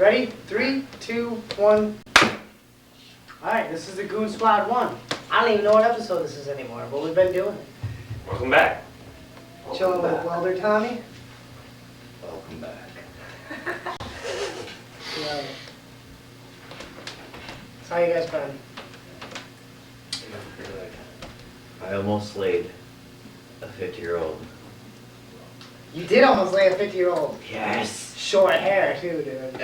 Ready? 3, 2, 1. Alright, this is the Goon Squad 1. I don't even know what episode this is anymore, but we've been doing it. Welcome back. Chilling with Welder Tommy. Welcome back. Yeah. So how you guys been? I almost slayed a 50-year-old. You did almost lay a 50-year-old. Yes. Short hair too, dude.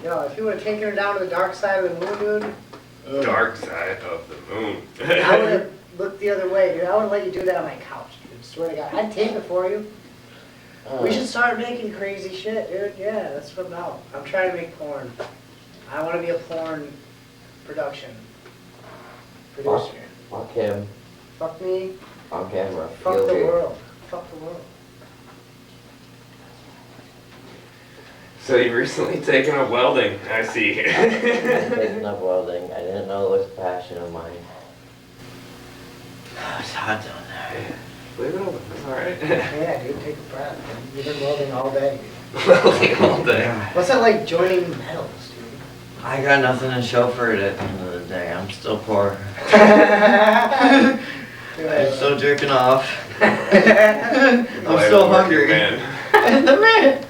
Yo, if you would have taken her down to the dark side of the moon, dude. Dark side of the moon. I would have looked the other way, dude. I would have let you do that on my couch, dude. Swear to God. I'd tape it for you. We should start making crazy shit, dude. Yeah, that's what I'm out. I'm trying to make porn. I want to be a porn production producer. Fuck him. Fuck me. On camera. Fuck Feel the good. world. Fuck the world. So you've recently taken up welding, I see. I've taken up welding. I didn't know it was a passion of mine. It's hot down there. Leave it open, it's alright. Yeah, dude, take a breath. You've been welding all day, dude. Welding all day. What's that like joining metals, dude? I got nothing to show for it at the end of the day. I'm still poor. I'm still jerking off. I'm still hungry. Man. The man.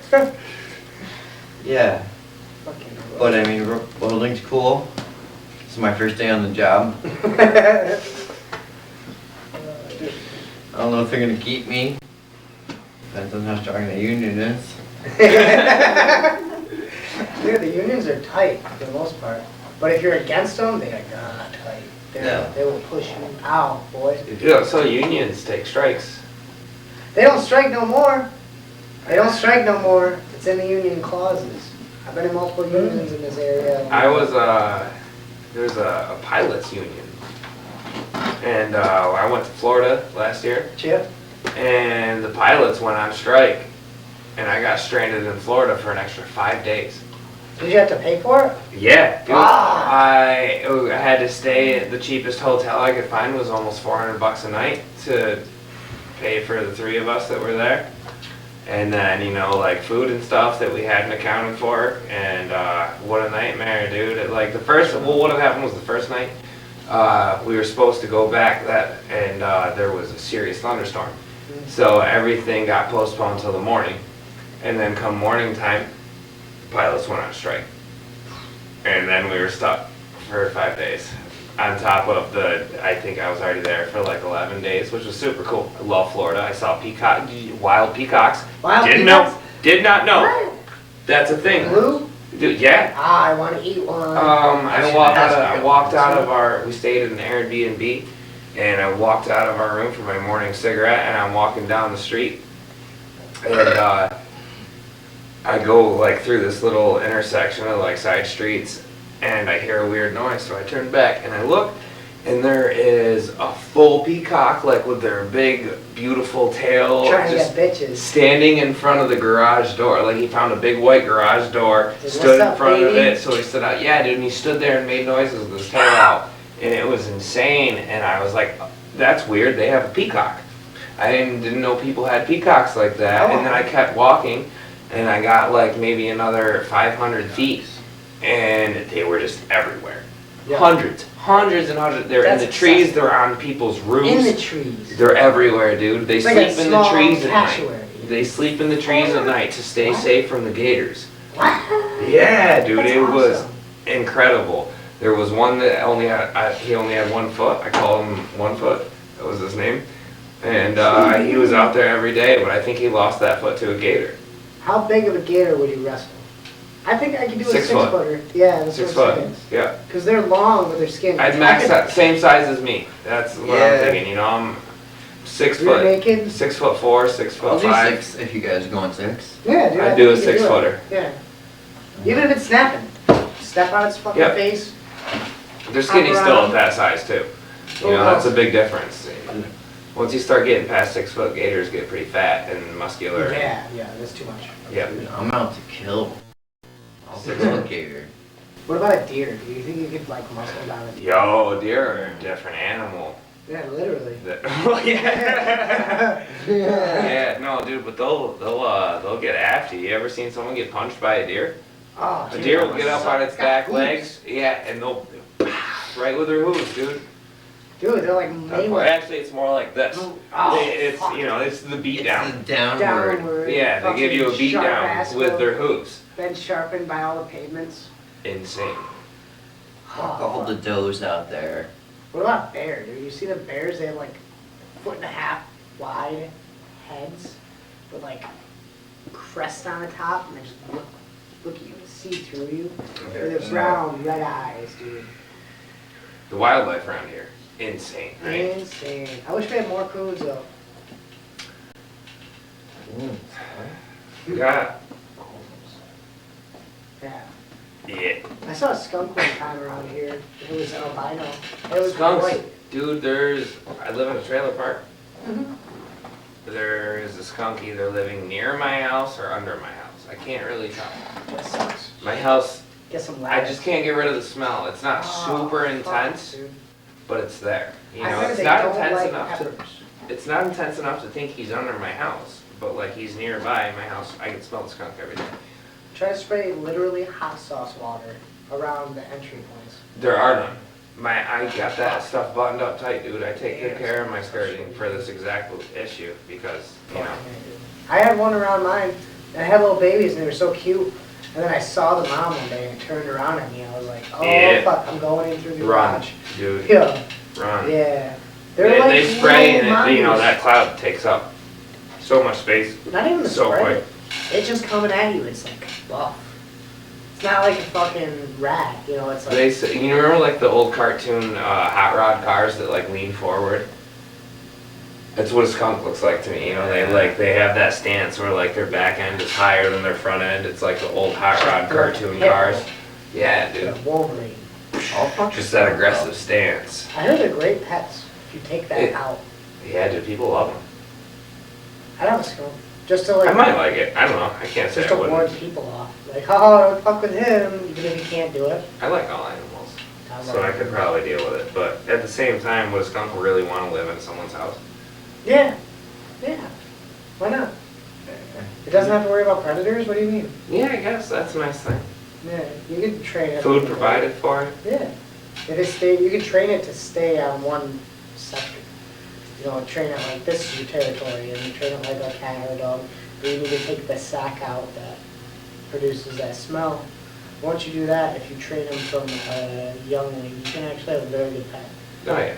Yeah. Fucking But I mean, welding's cool. This is my first day on the job. I don't know if they're gonna keep me. Depends on how strong the union is. Dude, the unions are tight for the most part. But if you're against them, they are not tight. They will push you out, boy. Yeah, so unions take strikes. They don't strike no more. They don't strike no more. It's in the union clauses. I've been in multiple unions in this area. I was, there's a pilots union. And I went to Florida last year. Chip? And the pilots went on strike. And I got stranded in Florida for an extra 5 days. Did you have to pay for it? Yeah, dude. Ah. I had to stay at the cheapest hotel I could find. Was almost $400 a night to pay for the 3 of us that were there. And then, you know, like food and stuff that we hadn't accounted for. And what a nightmare, dude. Like the first, well, what had happened was the first night, we were supposed to go back and there was a serious thunderstorm. So everything got postponed till the morning. And then come morning time, pilots went on strike. And then we were stuck for 5 days. On top of I think I was already there for like 11 days, which was super cool. I love Florida. I saw wild peacocks. Did not know. What? That's a thing. Blue? Dude, yeah. I want to eat one. I walked out of our, we stayed in an Airbnb, and I walked out of our room for my morning cigarette, and I'm walking down the street, and I go like through this little intersection of like side streets, and I hear a weird noise, so I turn back and I look, and there is a full peacock, like with their big, beautiful tail, Trying to just get bitches. standing in front of the garage door. Like he found a big white garage door, Dude, stood what's in up, front of baby? it, so he stood out. Yeah, dude, and he stood there and made noises with his tail out. and it was insane. And I was like, that's weird. They have a peacock. I didn't know people had peacocks like that. And then I kept walking, and I got like maybe another 500 feet, and they were just everywhere. Yeah. Hundreds and hundreds. They're in the trees. They're on people's roofs. In the trees. They're everywhere, dude. They sleep like in the trees at cassowary. night. They sleep in the trees at night to stay safe from the gators. What? Yeah, dude, That's it awesome. was incredible. There was one that he only had 1 foot. I call him 1 foot. That was his name. And he was out there every day, but I think he lost that foot to a gator. How big of a gator would you wrestle? I think I could do a 6 foot. 6-footer. Yeah, that's 6 what I'm foot. saying. Yeah. Because they're long with their skin. I'd max that same size as me. That's what I'm thinking. You know, I'm 6 You're foot. naked? 6'4", 6'5". I'll do 6 if you guys are going 6. Yeah, dude. I'd I do a think you could 6-footer. Yeah. Even if it's snapping. Step on its fucking face. They're skinny still at that size too. You know, that's a big difference. Once you start getting past 6 foot, gators get pretty fat and muscular. Yeah, that's too much. Yeah. Dude, I'm out to kill. I'll 6 foot gator. What about a deer? Do you think you could like muscle down a deer? Yo, deer are a different animal. Yeah, literally. Well, yeah. Yeah, no, dude, but they'll get after you. You ever seen someone get punched by a deer? Oh, A deer will get up on its back legs, yeah, and they'll right with their hooves, dude. Dude, they're like Mayweather. Actually, it's more like this. Oh, It's it's the beat It's down. the downward. Yeah, they give you a beat down with their hooves. Been sharpened by all the pavements. Insane. Fuck all the does out there. What about bear, dude? You see the bears? They have like 1.5 foot wide heads with like crest on the top, and they just look at you and see through you. With their brown, red eyes, dude. The wildlife around here, insane, right? Insane. I wish we had more coons though. We got. Yeah. Yeah. I saw a skunk one time around here. It was albino. It was Skunks, white. dude. I live in a trailer park. Mm-hmm. There is a skunk either living near my house or under my house. I can't really tell. That sucks. My house, Get some I lattice. just can't get rid of the smell. It's not super fuck, intense, dude. but it's there. You I know, heard it's they not don't intense like enough to. peppers. It's not intense enough to think he's under my house, but like he's nearby my house. I can smell the skunk every day. Try to spray literally hot sauce water around the entry points. There are none. I got that stuff buttoned up tight, dude. I take good care of my skirting for this exact issue because, you know. I had one around mine, and I had little babies, and they were so cute. And then I saw the mom one day, and it turned around at me. I was like, oh, Yeah. fuck, I'm going in through the Run, garage. dude. Yeah. Run. Yeah. They're like They spray and little you know, mommies. that cloud takes up so much space. Not even the so spray. quick. It's just coming at you. It's like, wow. It's not like a fucking rat, you know, it's like... They say, you remember like the old cartoon hot rod cars that like lean forward? That's what a skunk looks like to me, you know, they have that stance where like their back end is higher than their front end. It's like the old hot rod cartoon cars. Yeah, dude. Wolverine. Just that aggressive stance. I heard they're great pets if you take that out. Yeah, dude, people love them. I'd have a skunk. Just to like... I might like it. I don't know. I can't say Just I to ward wouldn't. people off. Like, oh, don't fuck with him, even if you can't do it. I like all animals, so I could probably deal with it. But at the same time, would a skunk really want to live in someone's house? Yeah. Yeah. Why not? It doesn't have to worry about predators? What do you mean? Yeah, I guess that's a nice thing. Yeah, you can train it. Food provided for it. Yeah. You can train it to stay on one sector. You know, train it like this is your territory, and you train it like a cat or a dog. But you need to take the sack out that produces that smell. Once you do that, if you train them from a youngling, you can actually have a very good pet. Oh yeah.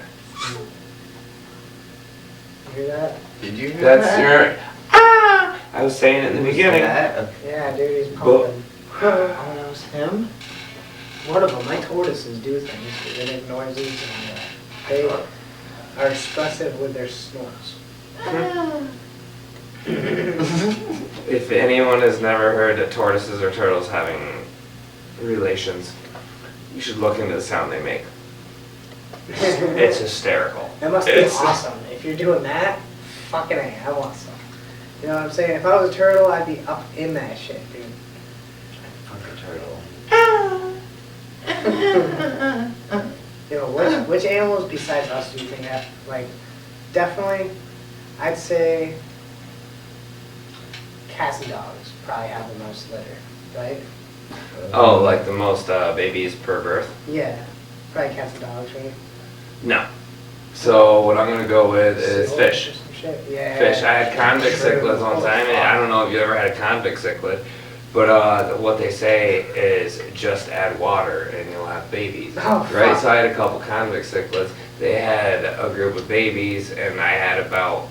You hear that? Did you hear That's that? your. Ah! I was saying it in the Who's beginning. that? Yeah, dude, he's But- pumping. Oh, that was him? One of them, my tortoises do things. They make noises and they are expressive with their snorts. If anyone has never heard of tortoises or turtles having relations, you should look into the sound they make. It's hysterical. That must be awesome. If you're doing that, fucking A, I want some. You know what I'm saying? If I was a turtle, I'd be up in that shit, dude. Fuck a turtle. You know, which animals besides us do you think have, like, definitely, I'd say cats and dogs probably have the most litter, right? Oh, like the most babies per birth? Yeah, probably cats and dogs, right? No. So what I'm gonna go with is Seals fish. or some shit. Yeah. Fish. I had convict Sure. cichlids one time, and I don't know if you ever had a convict cichlid, but what they say is just add water and you'll have babies. Oh, right? fuck. So I had a couple convict cichlids. They had a group of babies, and I had about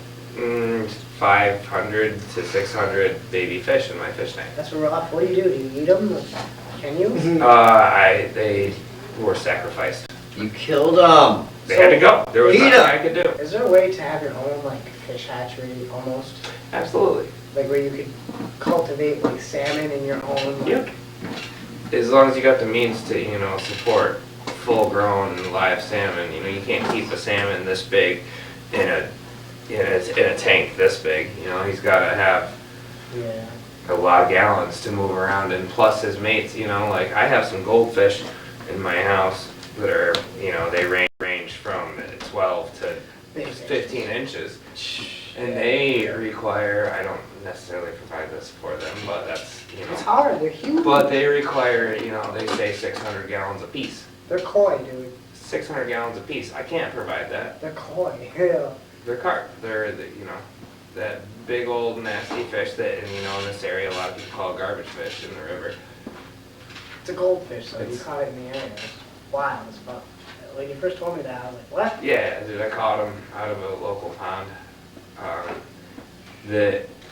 500 to 600 baby fish in my fish tank. That's rough. What do? Do you eat them? Can you? They were sacrificed. You killed them. They had to go. There was Eat nothing 'em. I could do. Is there a way to have your own, like, fish hatchery, almost? Absolutely. Like, where you could cultivate, like, salmon in your own, like... Yep. As long as you got the means to, support full-grown live salmon, you can't keep a salmon this big in a tank this big. He's got to have Yeah. a lot of gallons to move around, and plus his mates. Like I have some goldfish in my house that are, they range from 12 to 15 inches, and they require. I don't necessarily provide this for them, but that's It's hard. They're huge. But they require, they say 600 gallons a piece. They're koi, dude. 600 gallons a piece. I can't provide that. They're koi. Yeah. They're carp. They're, that big old nasty fish that, in this area, a lot of people call garbage fish in the river. It's a goldfish, so you It's- caught it in the area. It's wild as fuck. When you first told me that, I was like, what? Yeah, dude, I caught them out of a local pond.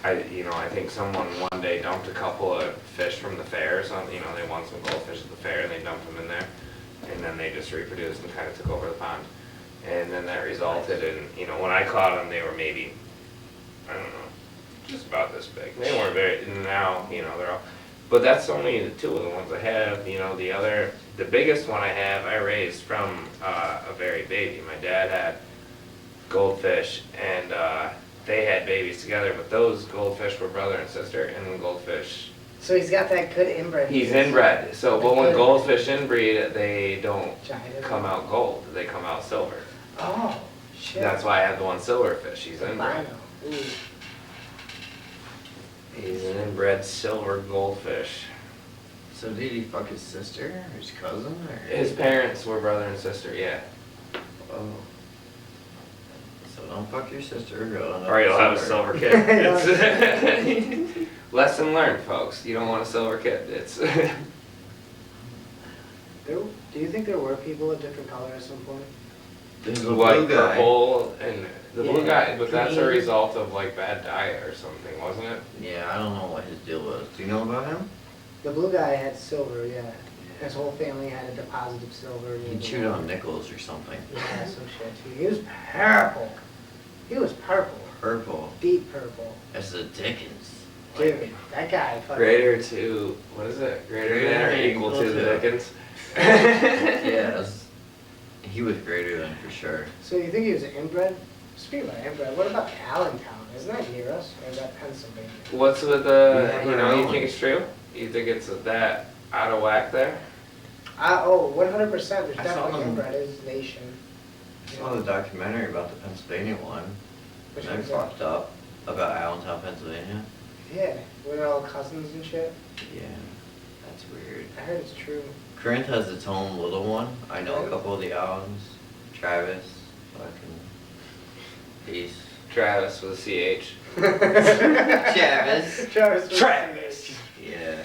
I think someone one day dumped a couple of fish from the fair or something. They won some goldfish at the fair and they dumped them in there. And then they just reproduced and kind of took over the pond. And then that resulted in, when I caught them, they were maybe, I don't know, just about this big. They weren't very, now, they're all, but that's only the two of the ones I have. The biggest one I have, I raised from a very baby. My dad had goldfish, and they had babies together, but those goldfish were brother and sister, and the goldfish. So he's got that good inbred. He's inbred. So, but when goldfish inbreed, they don't Giant. come out gold. They come out silver. Oh, shit. That's why I have the one silverfish. He's inbred. Albino. Ooh. He's an inbred silver goldfish. So did he fuck his sister or his cousin or? His parents were brother and sister, yeah. Oh. So don't fuck your sister, girl. Or you'll have a silver kid. It's lesson learned, folks. You don't want a silver kid. It's Do you think there were people with different color at some point? There's a like blue guy. purple and the blue Yeah. guy, but that's a Green. result of like bad diet or something, wasn't it? Yeah, I don't know what his deal was. Do you know about him? The blue guy had silver, yeah. His whole family had a deposit of silver. He chewed on nickels or something. Yeah, some shit too. He was purple. He was purple. Purple. Deep purple. That's the Dickens. Dude, that guy fucking... Greater to, what is it? Greater than or equal to the Dickens? Yes. He was greater than for sure. So you think he was an inbred? Speaking of inbred, what about Allentown? Isn't that near us? Or is that Pennsylvania? What's with Yeah, you think it's true? You think it's that out of whack there? 100%. There's I saw definitely them. inbred. It's nation. I saw the documentary about the Pennsylvania one. Which And I one's that? fucked up about Allentown, Pennsylvania. Yeah, we're all cousins and shit. Yeah, that's weird. I heard it's true. Corinth has its own little one. I know a couple of the Allens. Travis, fucking peace. Travis with a CH. Travis. Travis. Yeah.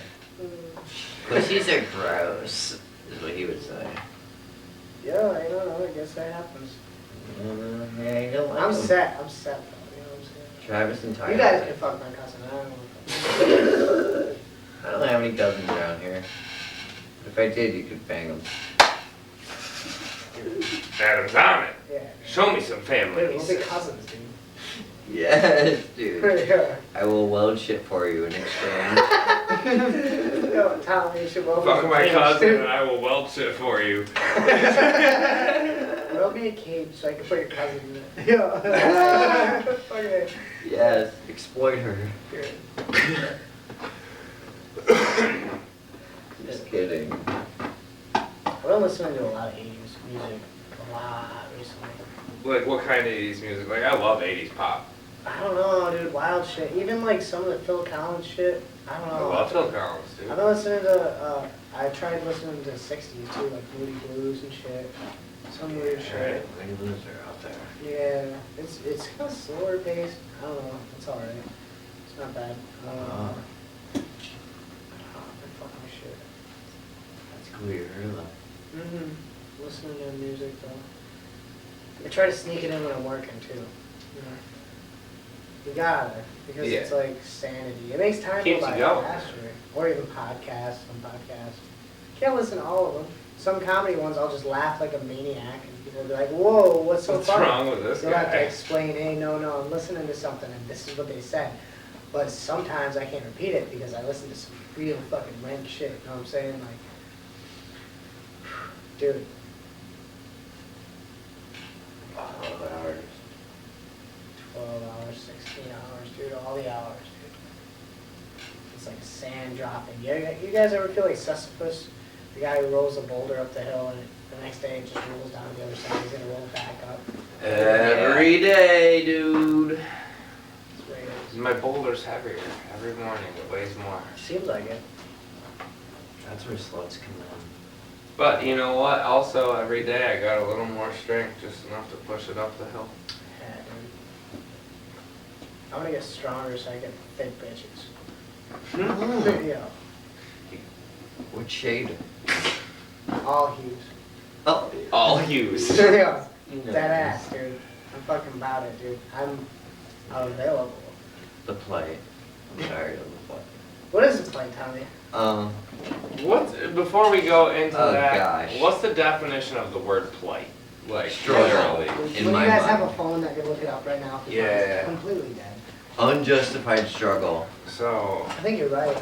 Pussies are gross, is what he would say. Yeah, I don't know. I guess that happens. Yeah, you don't like I'm him. set. I'm set though. You know what I'm saying? Travis and Tyler. You guys can fuck my cousin. I don't know. I don't have any cousins around here. If I did, you could bang them. Adam Tommy, Yeah. show me some Dude, family. we'll be cousins, dude. Yes, dude. Yeah. I will weld shit for you in exchange. Yo, Tom, you should weld me Fuck a my cage. cousin and I will weld shit for you. Weld me a cage so I can put your cousin in it. Yeah. Okay. Yes, exploit her. Just kidding. We're listening to a lot of 80s music. a lot recently. Like, what kind of 80s music? Like, I love 80s pop. I don't know, dude, wild shit. Even like some of the Phil Collins shit, I don't I know. love Phil Collins, dude. I've been listening to, I tried listening to 60s too, like Moody Blues and shit. Some weird shit. Moody Blues are out there. Yeah, it's kind of slower paced. I don't know, it's alright. It's not bad. Fucking shit. That's cool, you heard of that. Mm-hmm. Listening to music though. I try to sneak it in when I'm working too. You know? You gotta, because it's like sanity. It makes time Keeps go by you going. faster. Or even podcasts, some podcasts. Can't listen to all of them. Some comedy ones I'll just laugh like a maniac and people will be like, whoa, what's so What's funny? wrong with this You'll have to guy? explain, hey, no, I'm listening to something and this is what they said. But sometimes I can't repeat it because I listen to some real fucking rank shit, you know what I'm saying? Like, dude. 12 hours. 12 hours, 16 hours, dude, all the hours, dude. It's like sand dropping. You guys ever feel like Sisyphus? The guy who rolls a boulder up the hill and the next day it just rolls down the other side, he's gonna roll it back up. Every day, dude. That's the way it is. My boulder's heavier. Every morning it weighs more. Seems like it. That's where sluts come in. But you know what? Also, every day I got a little more strength, just enough to push it up the hill. Yeah, dude. I'm gonna get stronger so I can fit bitches. Yeah. What shade? All hues. Oh. All hues. Yeah. Nice. That ass, dude. I'm fucking about it, dude. I'm available. The play. I'm tired of the play. What is the play, Tommy? Before we go into Oh, that, gosh. what's the definition of the word plight? Like, Struggle. literally. In When my you guys mind. have a phone that can look it up right now, if you Yeah. find it's completely dead. Unjustified struggle. So, I think you're right.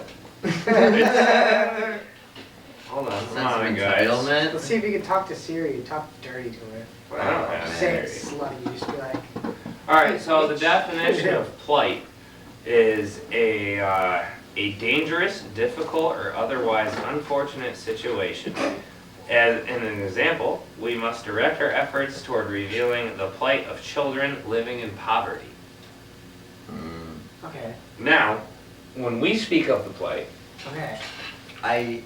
hold on, Sense come on, of guys. entitlement. Let's see if you can talk to Siri. Talk dirty to her. Well, I don't have Say it Siri. slutty. You just be like, Alright, so the definition of plight is a dangerous, difficult, or otherwise unfortunate situation. As in an example, we must direct our efforts toward revealing the plight of children living in poverty. okay, Now, when we speak of the plight, okay. I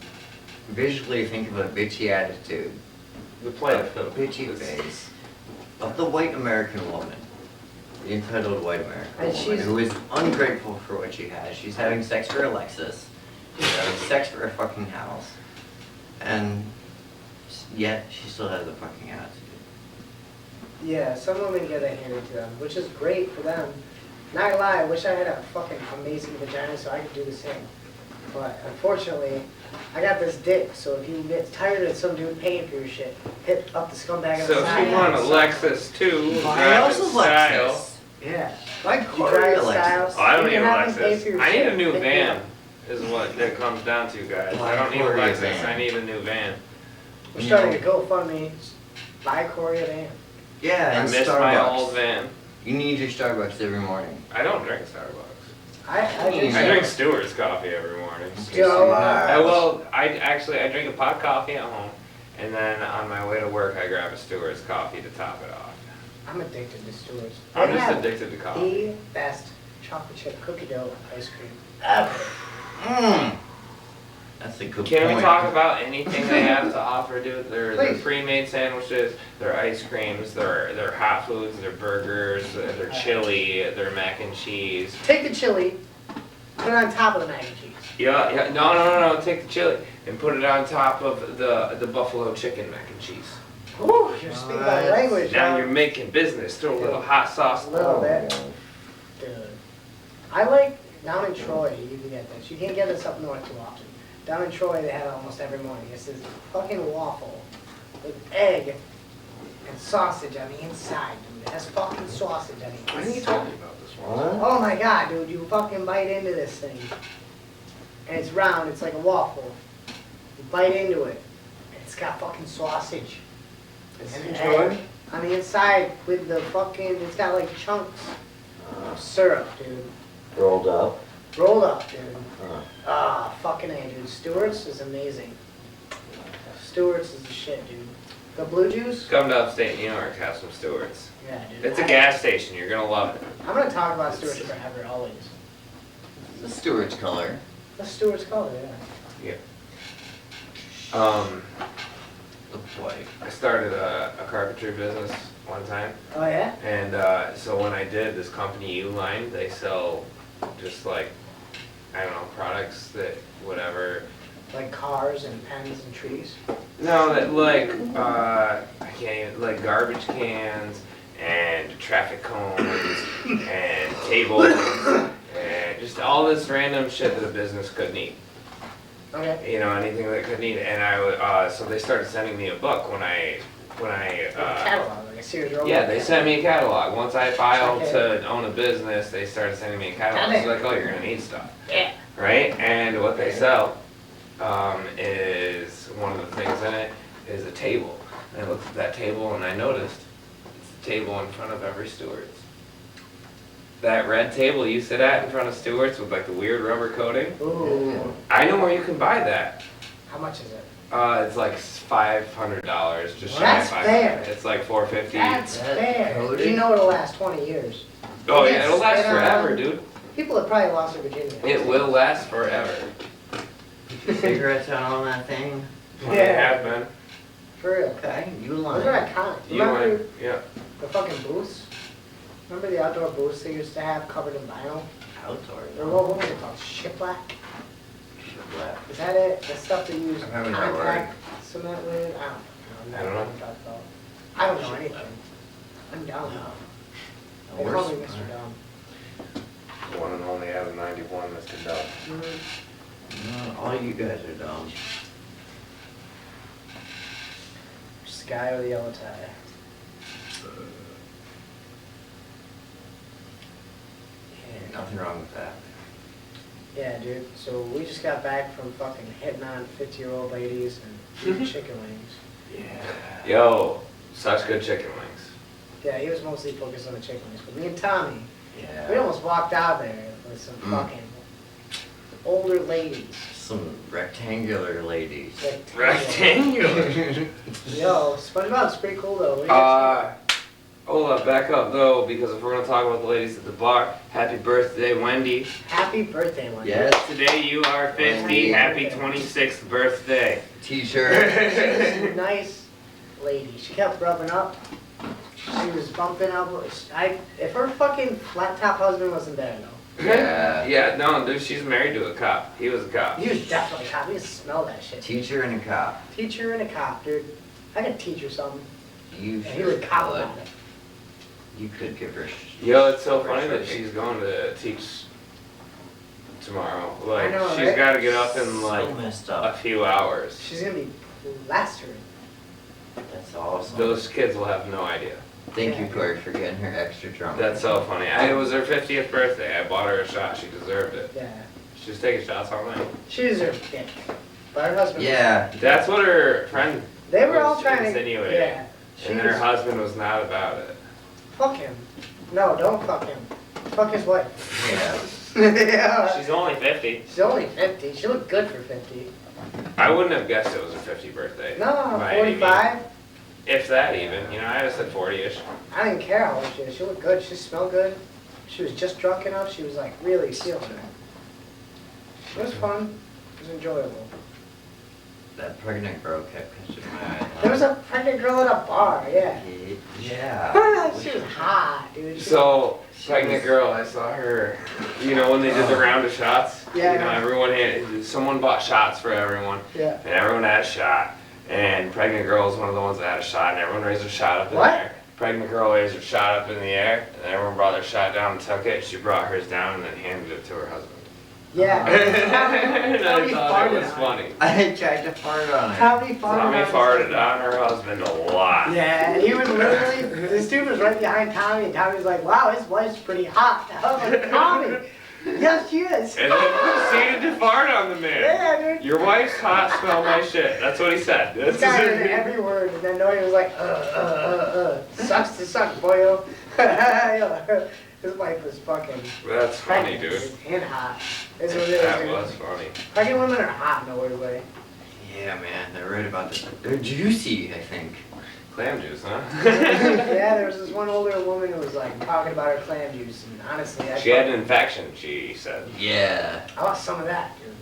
visually think of a bitchy attitude, the plight a of the bitchy face of the white American woman, the entitled white American And woman she's- who is ungrateful for what she has. She's having sex for a Lexus, she's having sex for a fucking house, and yet she still has a fucking attitude. Yeah, some women get it handed to them, which is great for them. Not gonna lie, I wish I had a fucking amazing vagina so I could do the same. But unfortunately, I got this dick, so if you get tired of some dude paying for your shit, hit up the scumbag on So the if side. you want a Lexus too, I drive also in style. Lexus. Yeah. Like You drive style. Oh, I don't you need a can have them pay for Lexus. your I need shit. a new Pick me van, up. is what it comes down to, guys. Buy I don't need a Corey a Lexus, van. I need a new van. We're starting to GoFundMe. Buy Corey a van. Yeah, I and miss Starbucks. my old van. You need your Starbucks every morning. I don't drink Starbucks. I drink I drink Stewart's coffee every morning. I drink a pot coffee at home, and then on my way to work, I grab a Stewart's coffee to top it off. I'm addicted to Stewart's. I'm They just have addicted to coffee. the best chocolate chip cookie dough ice cream. Mmm. That's a good Can point. we talk about anything they have to offer, dude? Their Please. pre-made sandwiches, their ice creams, their hot foods, their burgers, their chili, their mac and cheese. Take the chili, put it on top of the mac and cheese. Yeah, no, take the chili and put it on top of the buffalo chicken mac and cheese. Ooh, you're speaking my language. Now huh? you're making business. Throw a little hot sauce. A little bit. Dude. I like, down in Troy, you can get this. You can't get this up north too often. Down in Troy, they have it almost every morning. It's this fucking waffle with egg and sausage on the inside, dude. It has fucking sausage on the Why didn't you inside. tell me about this one? Oh my god, dude, you fucking bite into this thing. And it's round, it's like a waffle. You bite into it, and it's got fucking sausage. And egg on the inside with the fucking, it's got like chunks of syrup, dude. Rolled up. Rolled up, dude. Ah, fucking A, dude. Stewart's is amazing. Stewart's is the shit, dude. The blue juice? Come to upstate New York, have some Stewart's. Yeah, dude. It's a gas station, you're gonna love it. I'm gonna talk about Stewart's forever, always. The Stewart's color. That's Stewart's color, yeah. The white. I started a carpentry business one time. Oh, yeah? And so when I did this company Uline, they sell just like, I don't know, products that whatever. Like cars and pens and trees? No, that like, I can't even, like garbage cans and traffic cones and tables and just all this random shit that a business could need. Okay. You know, anything that could need. And so they started sending me a book when I catalog, like a Sears Roebuck. yeah, they sent me a catalog. Once I filed Okay. to own a business, they started sending me a catalog. It's like, oh, you're gonna need stuff, Yeah. right? And what they sell is, one of the things in it is a table. And I looked at that table and I noticed it's the table in front of every Stewart's. That red table you sit at in front of Stewart's with like the weird rubber coating. Ooh. I know where you can buy that. How much is it? It's like $500, just Well, shy of that's 500. fair. It's like $450. That's That fair. coated? You know it'll last 20 years. Oh Yes, yeah, it'll last and, forever, dude. People have probably lost their virginity. It will last forever. Cigarettes out on that thing. They have been. For real. Okay, you Those line. are iconic. You Remember went, yeah. the fucking booths? Remember the outdoor booths they used to have covered in vinyl? Outdoor. Or what was it called? Shiplap? Is that it? The stuff they use I've heard that word. contact cement with? I don't know. I don't know. What I'm talking about. I don't know anything. I'm dumb. They call me Mr. Dumb. The one and only Atomninetyone, Mr. Dove. Mhm. No, all you guys are dumb. Just guy with a yellow tie. Yeah. Nothing wrong with that. Yeah, dude. So we just got back from fucking hitting on 50-year-old ladies and eating chicken wings. Yeah. Yo, such good chicken wings. Yeah, he was mostly focused on the chicken wings. But me and Tommy, Yeah. we almost walked out there with some fucking older ladies. Some rectangular ladies. Rectangular. Yo, SpongeBob's pretty cool though. What do you guys Hold up, back up though, because if we're gonna talk about the ladies at the bar, happy birthday, Wendy. think? Happy birthday, Wendy. Yes. Today you are 50. Happy 26th birthday. T-shirt. She's a nice lady. She kept rubbing up. She was bumping elbows. If her fucking flat top husband wasn't there though. Yeah. Yeah, no, dude, she's married to a cop. He was a cop. He was definitely a cop. You can smell that shit. Teacher and a cop. Teacher and a cop, dude. I could teach her something. You And he sure would cop could. about it. You could give her. Yo, it's so give her funny that shit. she's going to teach tomorrow. Like, know, she's right? got to get up in So like messed a up. few hours. She's gonna be plastering. That's awesome. Those kids will have no idea. Thank you, Corey, for getting her extra drunk. That's so funny. It was her 50th birthday. I bought her a shot. She deserved it. Yeah. She was taking shots all night. She deserves a dick. But her husband. Yeah. That's what her friend They were all was trying to. insinuating. Yeah. She And was, her husband was not about it. fuck him. No, don't fuck him. Fuck his wife. Yeah. Yeah. She's only 50. She's only 50. She looked good for 50. I wouldn't have guessed it was her 50th birthday. No, by any means. 45. If that even. You know, I just said 40-ish. I didn't care how old she is. She looked good. She smelled good. She was just drunk enough. She was like really feeling it. It was fun. It was enjoyable. That pregnant girl kept catching my eye. There was a pregnant girl at a bar. Yeah. Yeah. She was hot, dude. She So, pregnant girl, I saw her, you know, when they did the round of shots. Yeah. You know, everyone had, someone bought shots for everyone. Yeah. And everyone had a shot. And pregnant girl was one of the ones that had a shot, and everyone raised their shot up in What? the air. Pregnant girl raised her shot up in the air, and everyone brought their shot down and took it. She brought hers down and then handed it to her husband. Yeah. And Tommy I thought it farted was on funny. I tried to fart on it. Tommy farted. Tommy on farted on her husband a lot. Yeah, and he was literally, this dude was right behind Tommy, and Tommy was like, wow, his wife's pretty hot. I was like, Tommy, yes, she is. And then proceeded to fart on the man. Yeah, dude. Your wife's hot, smell my shit. That's what he said. This guy heard every word, and then Noe was like, sucks to suck, boyo. His wife was fucking That's funny, pregnant dude. and hot. Is what it is, That dude. was funny. Pregnant women are hot in a weird way. Yeah, man, they're right about this. They're juicy, I think. Clam juice, huh? Yeah, there was this one older woman who was like talking about her clam juice, and honestly, She had an infection, she said. Yeah. I want some of that, dude.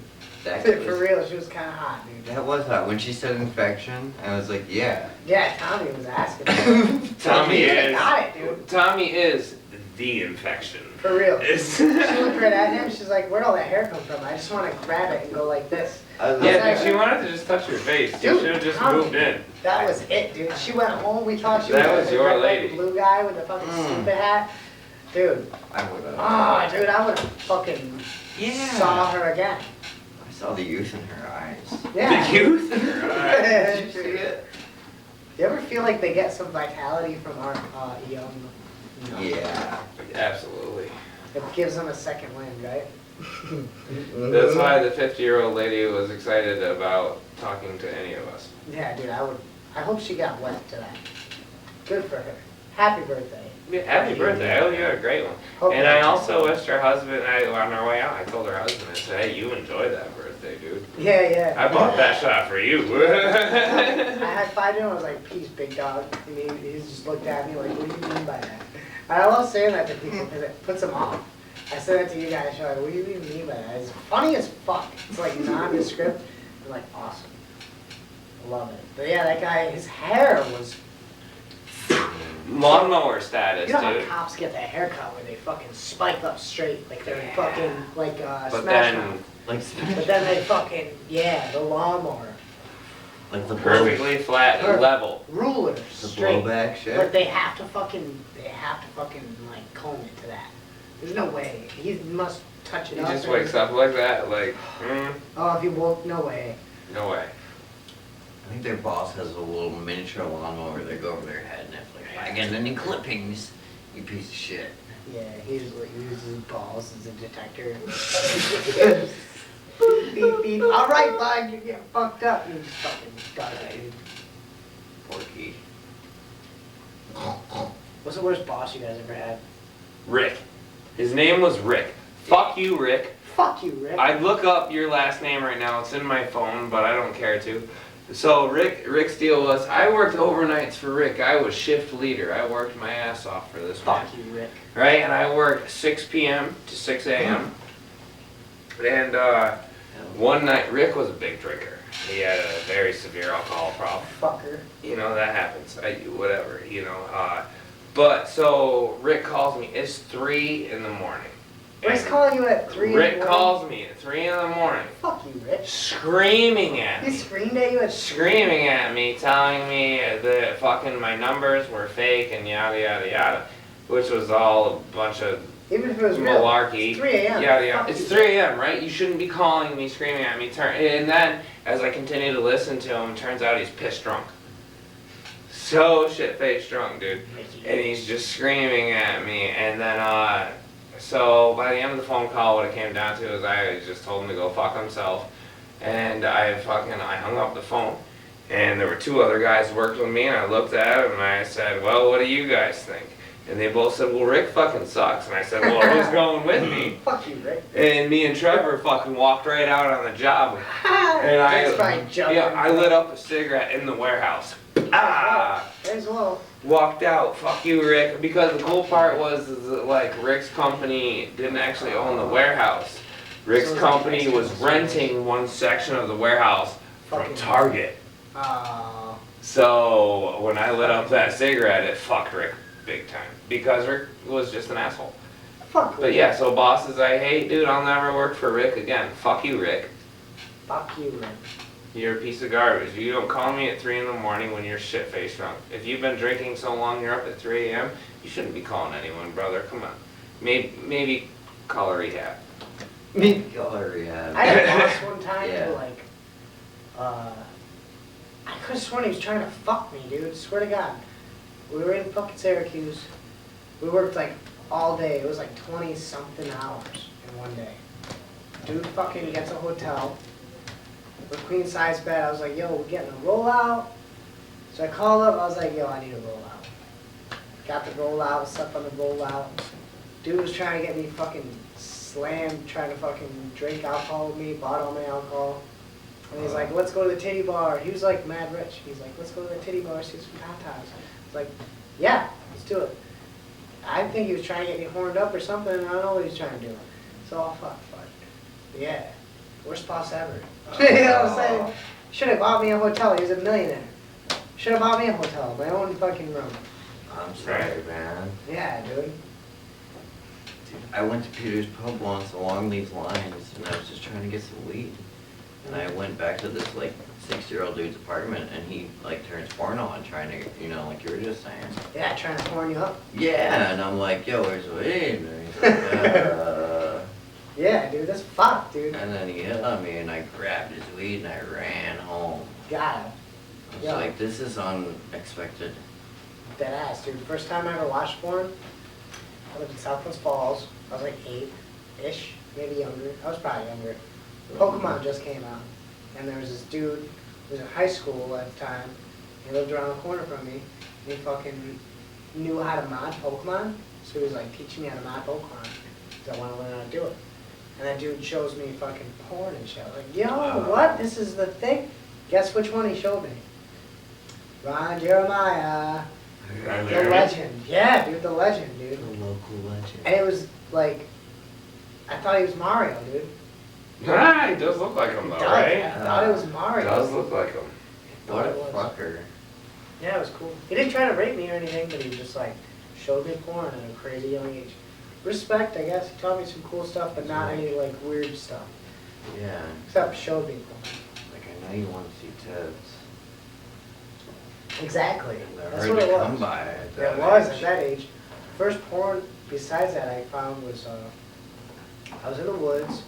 That For was, real, she was kind of hot, dude. that was hot. When she said infection, I was like, yeah. Yeah, Tommy was asking. Tommy He is. got it, dude. Tommy is the infection. For real. It's- She looked right at him. She's like, "Where'd all that hair come from?" I just want to grab it and go like this. Yeah, dude, she wanted to just touch your face. You Dude, should have just Tommy. moved in. That was it, dude. She went home. We thought she That was was the your red, white, lady. blue guy with the fucking stupid hat. Dude. I would have. Oh, dude, I would have fucking saw her again. I saw the youth in her eyes. Yeah. The youth in her eyes. Did you see it? You ever feel like they get some vitality from our young? You know? Yeah. Absolutely. It gives them a second wind, right? That's why the 50-year-old lady was excited about talking to any of us. Yeah, dude, I hope she got wet to that. Good for her. Happy birthday. Yeah, happy birthday. I hope you had a great one. Hope And you- I also wished her husband, on our way out, I told her husband, I said, hey, you enjoy that birthday, dude. Yeah, yeah. I bought that shot for you. I high-fived him, I was like, peace, big dog. And he just looked at me like, what do you mean by that? And I love saying that to people because it puts them off. I said that to you guys, you're like, what do you even mean by that? It's funny as fuck. It's like nondescript. I'm like, awesome. I love it. But yeah, that guy, his hair was... Lawnmower status, You know how dude. cops get that haircut where they fucking spike up straight, like they're Yeah. fucking, like, But Smash then, Mouth. Like, But then they fucking, yeah, the lawnmower. like the perfectly flat and Perfect. level. Ruler, The straight. blowback shit. But they have to fucking, like, comb it to that. There's no way. He must touch it He up. just and- wakes up like that, like, Oh, if he woke, no way. no way. I think their boss has a little miniature lawnmower they go over their head and it's like, if I get any clippings, you piece of shit. Yeah, he uses his balls as a detector. Beep, beep, beep. All right, bud, you're getting fucked up. You fucking got it, dude. Porky. What's the worst boss you guys ever had? Rick. His name was Rick. Fuck you, Rick. Fuck you, Rick. I'd look up your last name right now. It's in my phone, but I don't care to. So Rick's deal was, I worked overnights for Rick. I was shift leader. I worked my ass off for this man. Fuck you, Rick. Right? And I worked 6 p.m. to 6 a.m. And one night, Rick was a big drinker. He had a very severe alcohol problem. Fucker. You know, that happens. Whatever, you know. But so Rick calls me. It's 3 in the morning. Rick's And calling you at 3 in the Rick morning? calls me at 3 in the morning, Fuck you, Rick. screaming at He me. screamed at you at Screaming at me, telling me that fucking my numbers were fake and yada yada yada, which was all a bunch of Even if it was real. malarkey. It's 3 a.m. Yada yada. Fuck It's you. 3 a.m., right? You shouldn't be calling me, screaming at me. And then, as I continue to listen to him, turns out he's pissed drunk. So shit-faced drunk, dude. And he's just screaming at me. And then, so by the end of the phone call, what it came down to is I just told him to go fuck himself. And I hung up the phone. And there were 2 other guys who worked with me, and I looked at them and I said, well, what do you guys think? And they both said, well, Rick fucking sucks. And I said, well, who's going with me? Fuck you, Rick. And me and Trevor fucking walked right out on the job. And Rick's probably jumping. I lit up a cigarette in the warehouse. Ah! As well. Walked out. Fuck you, Rick. Because the cool part was is that, like, Rick's company didn't actually own the warehouse. Rick's So it was like company was Mexican renting one section of the warehouse from Fucking- Target. Oh. So when I lit up that cigarette, it fucked Rick big time. Because Rick was just an asshole. Fuck But yeah, so bosses I hate, dude, I'll never work for Rick again. Fuck you, Rick. Fuck you, Rick. You're a piece of garbage. You don't call me at 3 in the morning when you're shit-faced drunk. If you've been drinking so long you're up at 3 a.m., you shouldn't be calling anyone, brother. Come on. Maybe call a rehab. Meat gallery, yeah. I had a boss one time Yeah. who, like, I could have sworn he was trying to fuck me, dude. Swear to God. We were in fucking Syracuse. We worked, like, all day. It was, like, 20-something hours in one day. Dude fucking gets a hotel. With queen-size bed. I was like, yo, we're getting a rollout. So I called up. I was like, yo, I need a rollout. Got the rollout. Slept on the rollout. Dude was trying to get me fucking slammed, trying to fucking drink alcohol with me. Bought all my alcohol. And he's like, let's go to the titty bar. He was like mad rich. He's like, let's go to the titty bar, see some tatas. It's like, yeah, let's do it. I think he was trying to get me horned up or something. I don't know what he was trying to do. So, oh, fuck. Yeah, worst boss ever. You know what I'm saying? Should have bought me a hotel. He was a millionaire. Should have bought me a hotel, my own fucking room. I'm sorry, man. Yeah, dude. Dude, I went to Peter's Pub once along these lines, and I was just trying to get some weed. And I went back to this, like, 6-year-old dude's apartment, and he, like, turns porno on trying to, you know, like you were just saying. Yeah, trying to horn you up. Yeah, and I'm like, yo, where's the weed? And he's like, Yeah, dude, that's fucked, dude. And then he hit on me, and I grabbed his weed, and I ran home. Got him. I was Yeah. like, this is unexpected. Dead ass, dude. First time I ever watched porn, I lived in Southwest Falls. I was like 8-ish, maybe younger. I was probably younger. Pokemon just came out. And there was this dude who was in high school at the time. He lived around the corner from me. And he fucking knew how to mod Pokemon. So he was like teaching me how to mod Pokemon. Because I want to learn how to do it. And that dude shows me fucking porn and shit. I was like, yo, what? This is the thing? Guess which one he showed me? Ron Jeremiah. The legend. Yeah, dude, the legend, dude. The local legend. And it was like, I thought he was Mario, dude. Ah, he does look like him though, Does. right? I thought it was He Mario. does look like him. What a It was. fucker. Yeah, it was cool. He didn't try to rape me or anything, but he just like showed me porn at a crazy young age. Respect, I guess. He taught me some cool stuff, but not any like weird stuff. Yeah. Except showed me porn. Like, I know you want to see tits. Exactly. They're That's hard what to it come was. by at that It was age. at that age. First porn besides that I found was I was in the woods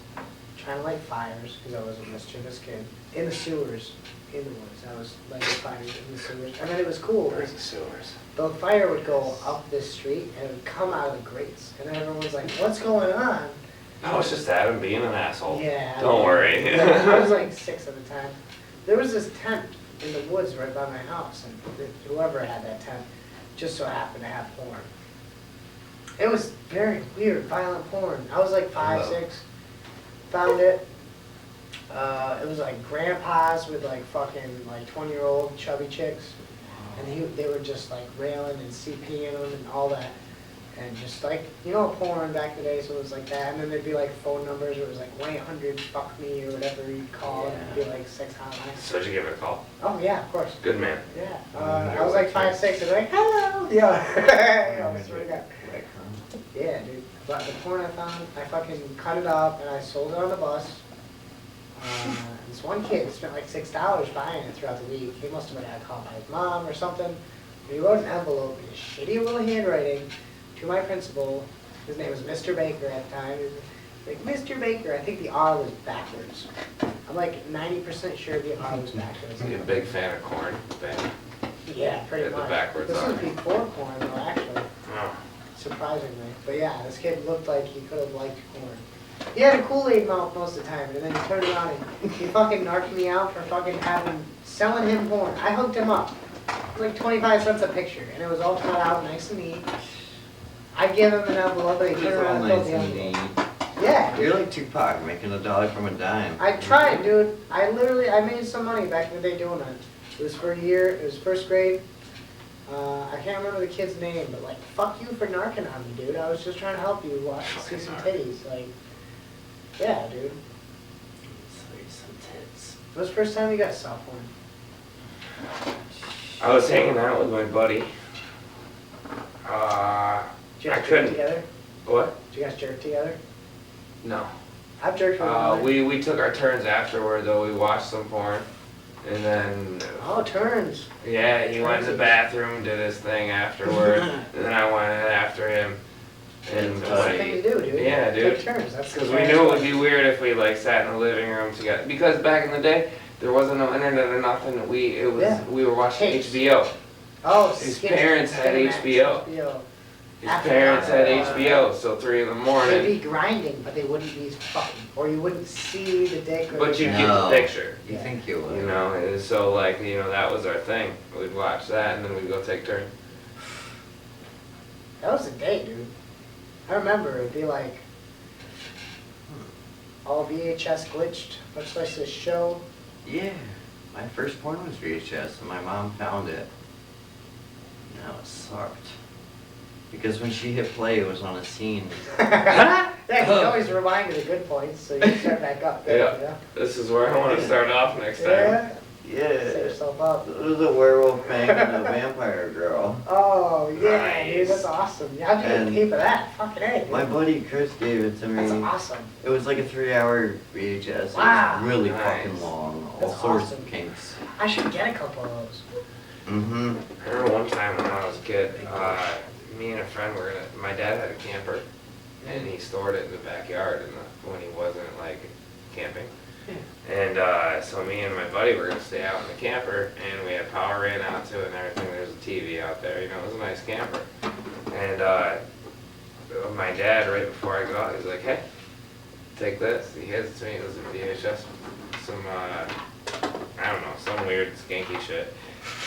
trying to light fires because I was a mischievous kid in the sewers. In the woods, I was lighting fires in the sewers, and then it was cool. Where's Because the sewers? the fire would go up this street and it would come out of the grates, and then everyone's like, "What's going on?" No, it's just Adam being an asshole. Yeah. Don't worry. I was like 6 at the time. There was this tent in the woods right by my house, and whoever had that tent just so happened to have porn. It was very weird, violent porn. I was like 5, Hello. 6, found it. It was like grandpas with like fucking like 20-year-old chubby chicks, and they were just like railing and CPing them and all that. And just like, you know, porn back in the day, so it was like that. And then there'd be like phone numbers where it was like 1-800 fuck me or whatever you'd call, and it'd be like sex hotline. So did you give it a call? Oh yeah, of course. Good man. Yeah. I was like 5, 6, and like, hello! Yeah. I swear to God. Yeah, dude. But the porn I found, I fucking cut it up and I sold it on the bus. This one kid spent like $6 buying it throughout the week. He must have been called by his mom or something. And he wrote an envelope in his shitty little handwriting to my principal. His name was Mr. Baker at the time. He was like, Mr. Baker, I think the R was backwards. I'm like 90% sure the R was backwards. I'm a big fan of corn. Ben. Yeah, pretty Did the much. backwards This R. was before corn though, actually. Oh. Surprisingly. But yeah, this kid looked like he could have liked corn. He had a Kool-Aid mouth most of the time, and then he turned around and he fucking narked me out for fucking selling him porn. I hooked him up. It was like 25 cents a picture, and it was all cut out nice and neat. I give him an envelope, and he turned around and filled the envelope. Yeah. You're like Tupac, making a dollar from a dime. I tried, dude. I made some money back in the day doing that. It was for a year, it was first grade. I can't remember the kid's name, but like, fuck you for narking on me, dude. I was just trying to help you see some titties. Like, yeah, dude. Some tits. When was the first time you got cell phone? I was hanging out with my buddy. Did you I guys jerk couldn't. together? What? Did you guys jerk together? No. I've jerked with my We took our turns afterward though. We watched some porn, and then Oh, turns. yeah, he went to the bathroom, did his thing afterward, and then I went in after him. And That's the thing to do, dude. Yeah, dude. Take turns. That's the Because we best knew it way. would be weird if we like sat in the living room together. Because back in the day, there wasn't no internet or nothing. We were watching Tapes. HBO. Oh, His Skinner- parents had Cinemax, HBO. His After parents had that, HBO, so 3 in the They'd morning. be grinding, but they wouldn't be fucking, or you wouldn't see the dick. Or But the you dick. get the No. picture. You think you would. You know, and so like, you know, that was our thing. We'd watch that and then we'd go take turns. That was the day, dude. I remember it'd be like all VHS glitched, much like this show. Yeah, my first porn was VHS, and my mom found it. Now it sucked. Because when she hit play, it was on a scene. Yeah, you can always rewind to the good points, so you can start back up there, Yeah. you know? This is where I want to start off next time. Yeah, Yeah. set yourself up. It was a werewolf banging a vampire girl. Oh, yeah, Nice. dude, that's awesome. How'd you get And pay for that? Fucking A, dude. My buddy Chris gave it to me. That's awesome. It was like a 3-hour VHS. Wow. It was really Nice. fucking long. All That's sorts awesome. of kinks. I should get a couple of those. Mm-hmm. I remember one time when I was a kid, me and a friend were my dad had a camper, and he stored it in the backyard when he wasn't like camping. And so me and my buddy were gonna stay out in the camper, and we had power ran out to it and everything. There's a TV out there, you know, it was a nice camper. And my dad, right before I go out, he's like, "Hey, take this." He hands it to me. It was a VHS, some I don't know, some weird skanky shit.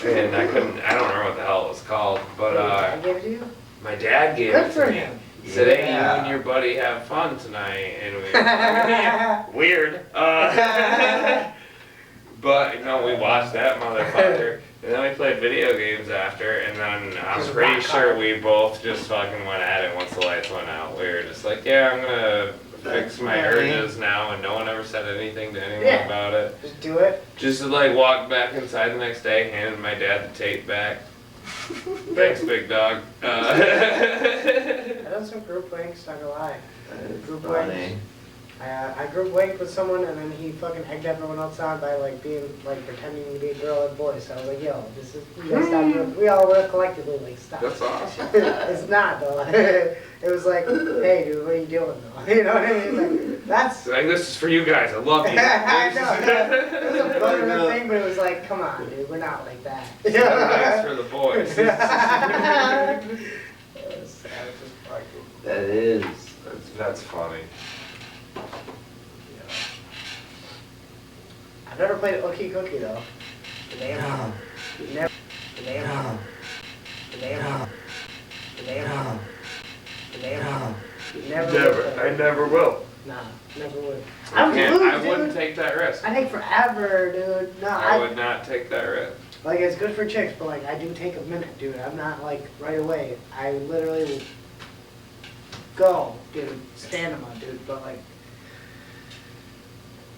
And I don't remember what the hell it was called, but I gave it to you? my dad gave Good it for to me. him. He said, "Hey, you Yeah. and your buddy have fun tonight," and we weird. But you know, we watched that motherfucker, and then we played video games after, and then I'm Just pretty rock sure hard. we both just fucking went at it once the lights went out. We were just like, "Yeah, I'm gonna fix my funny. urges now," and no one ever said anything to anyone Yeah. about it. Just do it. Just like walked back inside the next day, handed my dad the tape back. Thanks, big dog. I done some group wanks, not gonna lie. It's Group funny. wanks. I group wanked with someone, and then he fucking egged everyone else on by like pretending to be a girl and boy. So I was like, yo, this is, you guys stop doing, we all were collectively like, stop. That's awesome. It's not though. It was like, hey dude, what are you doing though? You know what I mean? Like, that's, Like, this is for you guys. I love you. I know, it was a brotherhood thing, but it was like, come on dude, we're not like that. That's for the boys. That was just fucking. That is. That's funny. I've never played Ookie Cookie though. The damn. Never. The damn. The damn. The damn. The damn. Never. I never will. Nah, never would. I lose, wouldn't dude. take that risk. I take forever, dude. No, I would not take that risk. like it's good for chicks, but like I do take a minute, dude. I'm not like right away. I literally will go, dude, stand them up, dude. But like,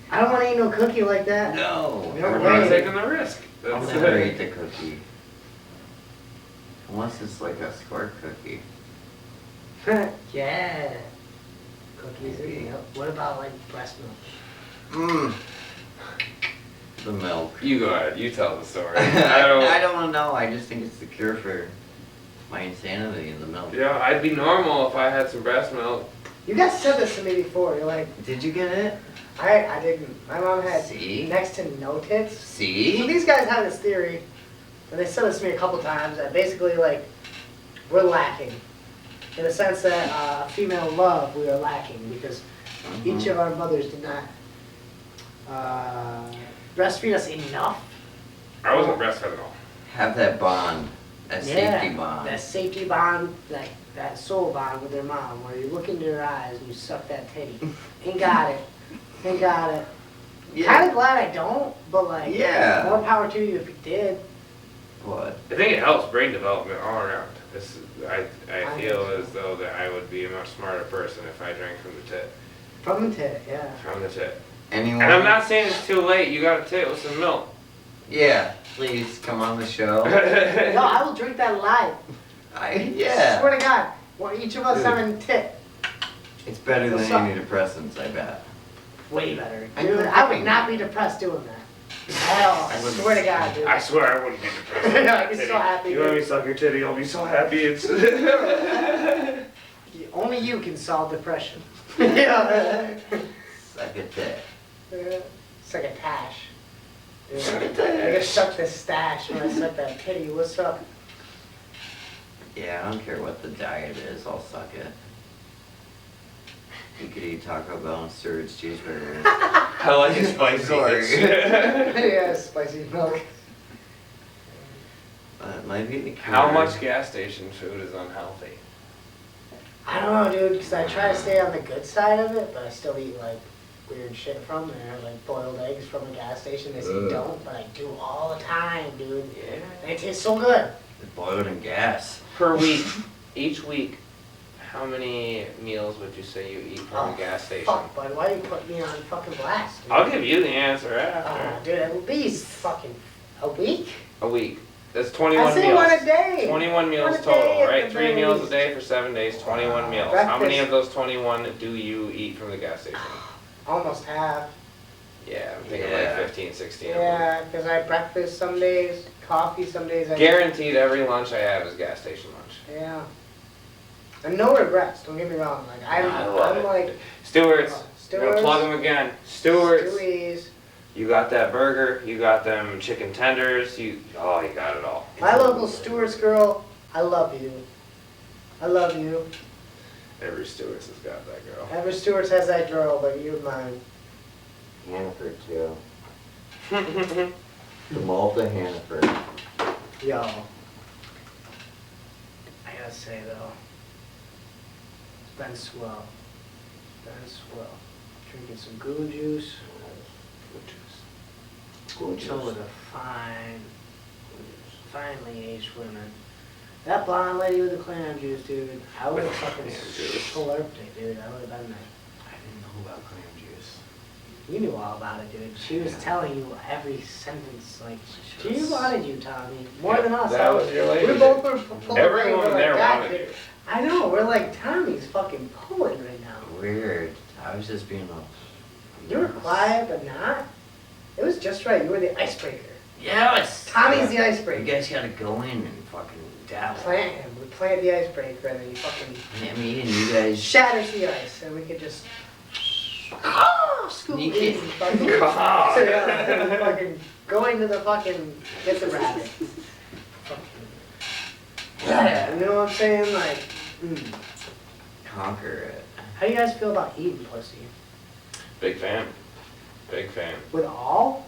I don't want to eat no cookie like that. No. No We're way. not taking the risk. I'll That's never it. eat the cookie. Unless it's like a squirt cookie. Yeah. Cookies. Maybe. Yep. What about like breast milk? Mmm. The milk. You go ahead. You tell the story. I don't know. I just think it's the cure for my insanity in the milk. Yeah, I'd be normal if I had some breast milk. You guys said this to me before. You're like, Did you get it? I didn't. My mom had See? next to no tits. So See? these guys have this theory, and they said this to me a couple times, that basically like we're lacking. In the sense that female love, we are lacking because each of our mothers did not breastfeed us enough. I wasn't breastfed at all. Have that bond. That safety Yeah, bond. that safety bond, that soul bond with their mom, where you look into her eyes and you suck that titty. Ain't got it. Ain't got it. Kind of glad I don't, but like, Yeah. more power to you if you did. What? I think it helps brain development all around. I I feel think so. as though that I would be a much smarter person if I drank from the tit. From the tit, yeah. From the tit. Anyone? And I'm not saying it's too late. You got a tit with some milk. Yeah. Please come on the show. No, I will drink that live. Yeah. Swear to God. Well, each of us having tit. It's better than What's up? antidepressants, I bet. Way better. I Dude, know I would nothing. not be depressed doing that. At all. I swear to God, dude. I swear I wouldn't be depressed. with I'd that be so titty. happy, You let dude. me suck your titty, I'll be so happy. It's Only you can solve depression. Yeah. Suck a tit. It's like a tash. Dude, Suck a I tit. get suck the stash when I suck that titty. What's up? Yeah, I don't care what the diet is, I'll suck it. You could eat Taco Bell and Sturridge cheeseburgers. I like it spicy. Sorry. Yeah, spicy milk. It might be the cure. How much gas station food is unhealthy? I don't know, dude, because I try to stay on the good side of it, but I still eat like weird shit from there, like boiled eggs from a gas station. They say don't, but I do all the time, dude. Yeah. And it tastes so good. It's boiled in gas. Per week, each week, how many meals would you say you eat from a gas station? Fuck, bud, why you put me on fucking blast, dude? I'll give you the answer after. Dude, at least fucking a week? A week. That's 21 I say meals. one a day. 21 meals One a day total, at right? the 3 very meals a least. day for 7 days, 21 meals. How many Breakfast. of those 21 do you eat from the gas station? Almost half. Yeah, I'm thinking Yeah. like 15, 16 of them. Yeah, because I breakfast some days, coffee some days. Guaranteed every lunch I have is gas station lunch. Yeah. And no regrets, don't get me wrong. Like, I love I'm it. like, Stewart's. I'm gonna Stewart's. plug them again. Stewart's. Stewie's. You got that burger, you got them chicken tenders, you got it all. My local Stewart's girl, I love you. I love you. Every Stewart's has got that girl. Every Stewart's has that girl, but you're mine. Hannaford too. The Malta Hannaford. Yo. I gotta say though, it's been swell. It's been swell. Drinking some Goon juice. Chill with a finely aged women. That blonde lady with the clam juice, dude. I would have fucking Clam juice. slurped it, dude. I would have been there. I didn't know about clam juice. You knew all about it, dude. She was Yeah. telling you every sentence, like, She she was- wanted you, Tommy. More Yeah, than us. that was your lady. We both were full of Everyone we're like, there "God, wanted dude." you. I know, we're like, Tommy's fucking poet right now. Weird. I was just being You were quiet, but not. It was just right. You were the icebreaker. Yes! Tommy's the You icebreaker. guys gotta go in and fucking dabble. Plant him. We plant the icebreaker, and then you fucking I mean, you guys. shatters the ice, and we could just scoop You in can- and fucking, God. so, yeah, fucking going to the fucking get the rabbit. Fucking, yeah, you know what I'm saying? Like, Conquer it. how do you guys feel about eating pussy? Big fan. Big fan. With all?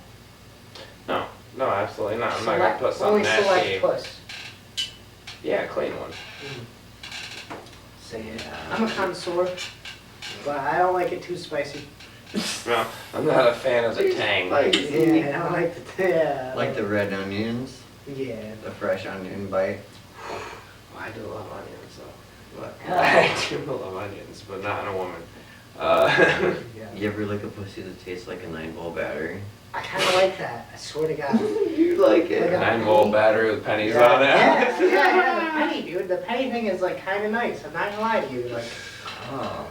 No, absolutely not. I'm not Select- gonna put only something select nasty. puss. Yeah, clean one. So yeah. I'm a connoisseur, but I don't like it too spicy. No, I'm not a fan of the tang. Yeah, I don't like the, yeah. Like the red onions, Yeah. the fresh onion bite. I do love onions though. What? I do love onions, but not in a woman. Yeah. You ever lick a pussy that tastes like a 9-volt battery? I kind of like that. I swear to God. You like Like a- 9-volt battery with pennies Yeah, on it. yeah, the penny, dude. The penny thing is like kind of nice. I'm not gonna lie to you. Like, Oh,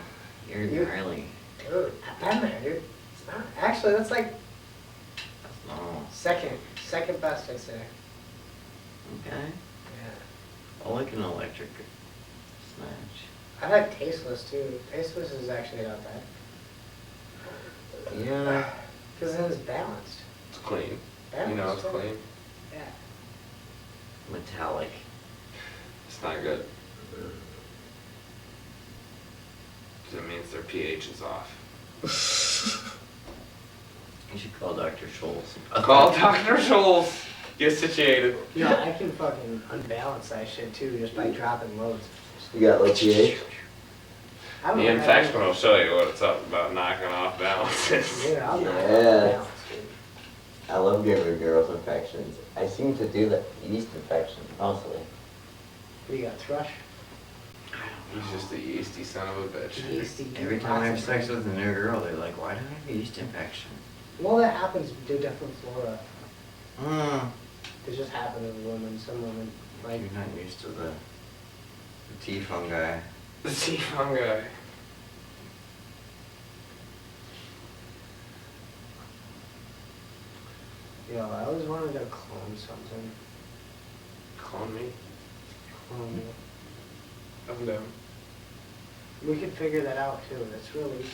you're You- gnarly. dude, I've been there, dude. It's not actually. That's like Oh, second best, I'd say. okay. Yeah. I like an electric snatch. I like tasteless too. Tasteless is actually not bad. Yeah. Because then it's balanced. It's clean. Balanced. You know it's yeah. clean. Yeah. Metallic. It's not good. 'Cause it means their pH is off. You should call Dr. Scholl's. Call Dr. Scholl's. Get situated. You know, I can fucking unbalance that shit too just by dropping loads. You got low pH? I don't The know how to infection will show you what it's up about knocking off balances. Yeah, I'm not Yeah. balanced, dude. I love giving girls infections. I seem to do the yeast infection mostly. What, you got thrush? He's just a yeasty son of a bitch. Yeasty. Every time I have sex with a new girl, they're like, why do I have a yeast infection? Well, that happens due to different flora. Hmm. It just happens with women. Some women, like, You're not used to the tea fungi. The sea fungi. yo, I always wanted to clone something. Clone me. Clone me. I'm down. We could figure that out too. That's really easy.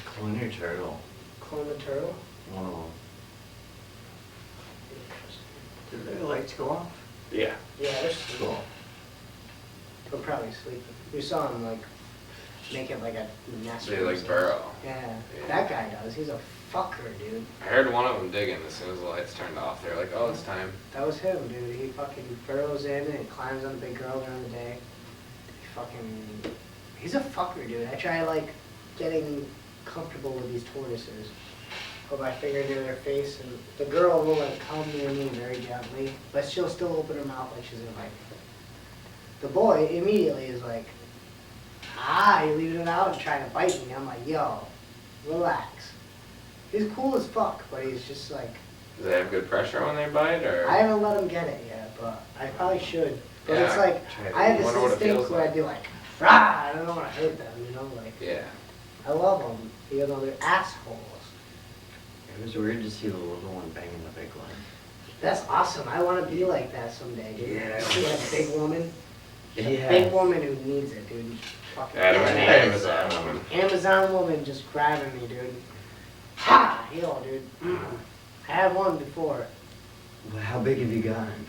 Clone your turtle. Clone the turtle? One of them. Did their lights go off? Yeah. Yeah, they're sleeping. Cool. They're probably sleeping. We saw him like make it like a nest. They or like something. burrow. Yeah, Yeah. that guy does. He's a fucker, dude. I heard one of them digging as soon as the lights turned off. They were like, oh, it's time. That was him, dude. He fucking burrows in and climbs on the big girl during the day. He fucking, he's a fucker, dude. I try like getting comfortable with these tortoises. Put my finger near their face, and the girl will like come near me very gently, but she'll still open her mouth like she's gonna bite me. The boy immediately is like, you're leaving it out and trying to bite me. I'm like, yo, relax. He's cool as fuck, but he's just like. Do they have good pressure when they bite, or? I haven't let him get it yet, but I probably should. But Yeah, it's like, I I have this wonder what it instinct feels where like. I'd be like, rah, I don't want to hurt them, you know, like. Yeah. I love them, even though they're assholes. It was weird to see the little one banging the big one. That's awesome. I want to be like that someday, dude. Yeah. See that big woman? A Yeah. big woman who needs it, dude. Fucking Adam and Yeah. Amazon woman. Amazon woman just grabbing me, dude. Ha! Yo, dude. I had one before. Well, how big have you gotten?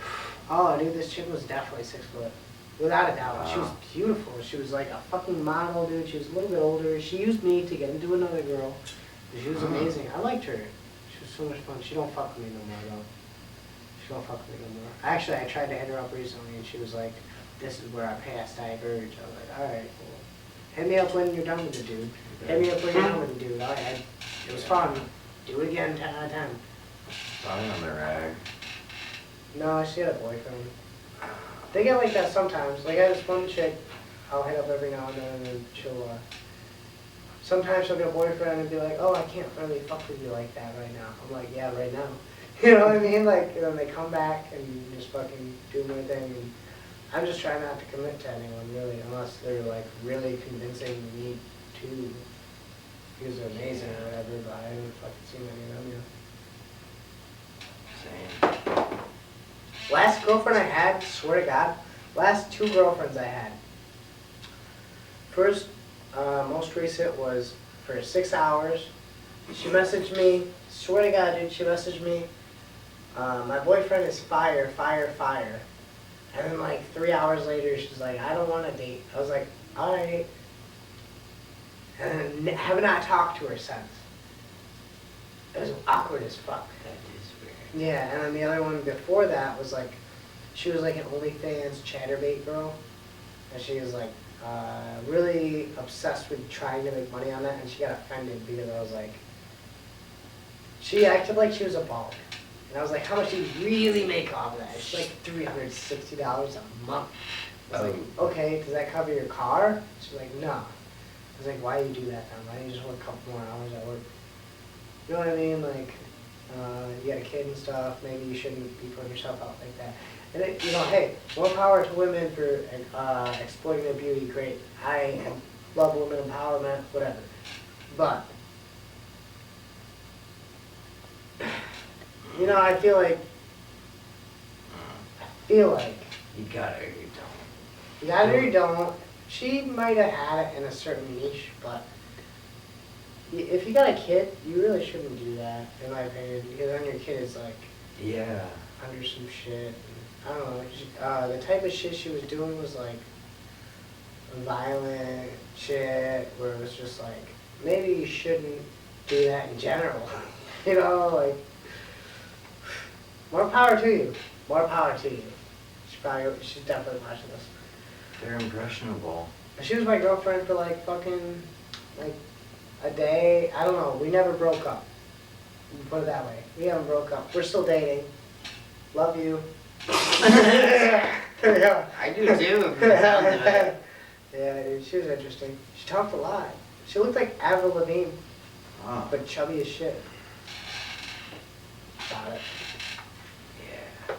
Oh, dude, this chick was definitely 6 foot. Without a doubt. She was Wow. beautiful. She was like a fucking model, dude. She was a little bit older. She used me to get into another girl. She was amazing. I liked her. She was so much fun. She don't fuck with me no more, though. She don't fuck with me no more. Actually, I tried to hit her up recently, and she was like, this is where I passed diverge. I was like, alright, cool. Hit me up when you're done with the dude. Hit me up when you're done with the dude. Alright. It was fun. Do it again 10 out of 10. Probably on the rag. No, she had a boyfriend. They get like that sometimes. Like I have this one chick, I'll hit up every now and then, and then she'll, sometimes she'll get a boyfriend and be like, oh, I can't really fuck with you like that right now. I'm like, yeah, right now. You know what I mean? Like, and then they come back and just fucking do my thing. And I'm just trying not to commit to anyone, really, unless they're like really convincing me to. Because they're amazing or whatever, but I haven't fucking seen any of them yet. Same. Last girlfriend I had, swear to God, last 2 girlfriends I had. First, most recent was for 6 hours. She messaged me, swear to God, dude, she messaged me, my boyfriend is fire, fire, fire. And then like 3 hours later, she's like, I don't want to date. I was like, alright. And then have not talked to her since. It was awkward as fuck. That is weird. Yeah, and then the other one before that was like, she was like an OnlyFans chatterbait girl, and she was like really obsessed with trying to make money on that, and she got offended because I was like, she acted like she was a baller, and I was like, how much do you really make off of that? She's like $360 a month. I was like, okay, does that cover your car? She's like, no. I was like, why do you do that then? Why don't you just work a couple more hours at work? You know what I mean? Like, you got a kid and stuff, maybe you shouldn't be putting yourself out like that. And it, you know, hey, more power to women for exploiting their beauty, great. I love women empowerment, whatever. But, you know, I feel like, You got it or you don't. you got it or you don't. She might have had it in a certain niche, but if you got a kid, you really shouldn't do that, in my opinion, because then your kid is like Yeah. under some shit. I don't know. The type of shit she was doing was like violent shit, where it was just like, maybe you shouldn't do that in general. You know, like, more power to you. More power to you. She's definitely watching this. They're impressionable. She was my girlfriend for like fucking, like, a day. I don't know. We never broke up. Put it that way. We haven't broke up. We're still dating. Love you. Yeah. I do too. From the sounds of it. Yeah, dude, she was interesting. She talked a lot. She looked like Avril Lavigne, Oh. but chubby as shit. Got it. Yeah.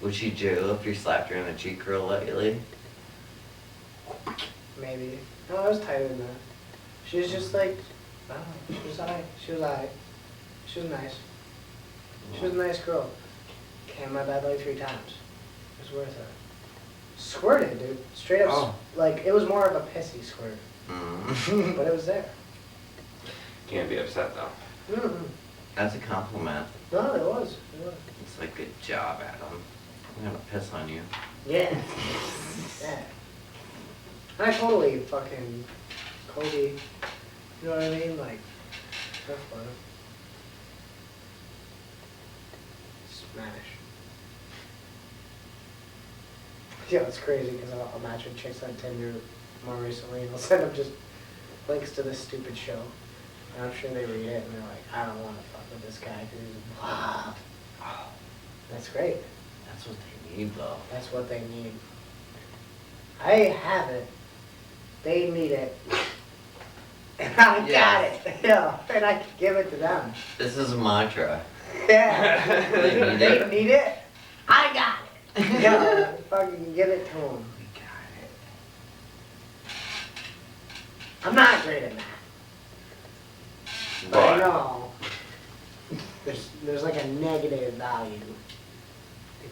Would she jiggle if you slapped her in the cheek real lightly? Maybe. No, I was tighter than that. She was just like, I don't know. She was alright. She was alright. She was nice. She was a nice girl. Came in my bed like 3 times. It was worth it. Squirted, dude. Straight up, Oh. like, it was more of a pissy squirt. Mm. But it was there. Can't be upset though. Mm-mm. That's a compliment. No, it was. It was. It's like, good job, Adam. I'm gonna piss on you. Yeah. Yeah. I totally fucking Kobe. You know what I mean? Like, that's fun. Smash. Yeah, it's crazy because I'll match with chicks on Tinder more recently, and I'll send them just links to this stupid show. And I'm sure they read it and they're like, I don't want to fuck with this guy because he's blah. That's great. That's what they need though. That's what they need. I have it. They need it. And I got Yes. it. Yeah. And I can give it to them. This is a mantra. Yeah. They need They it. need it. I got it. Yeah. Fucking give it to them. We got it. I'm not great at that. But I But know there's like a negative value.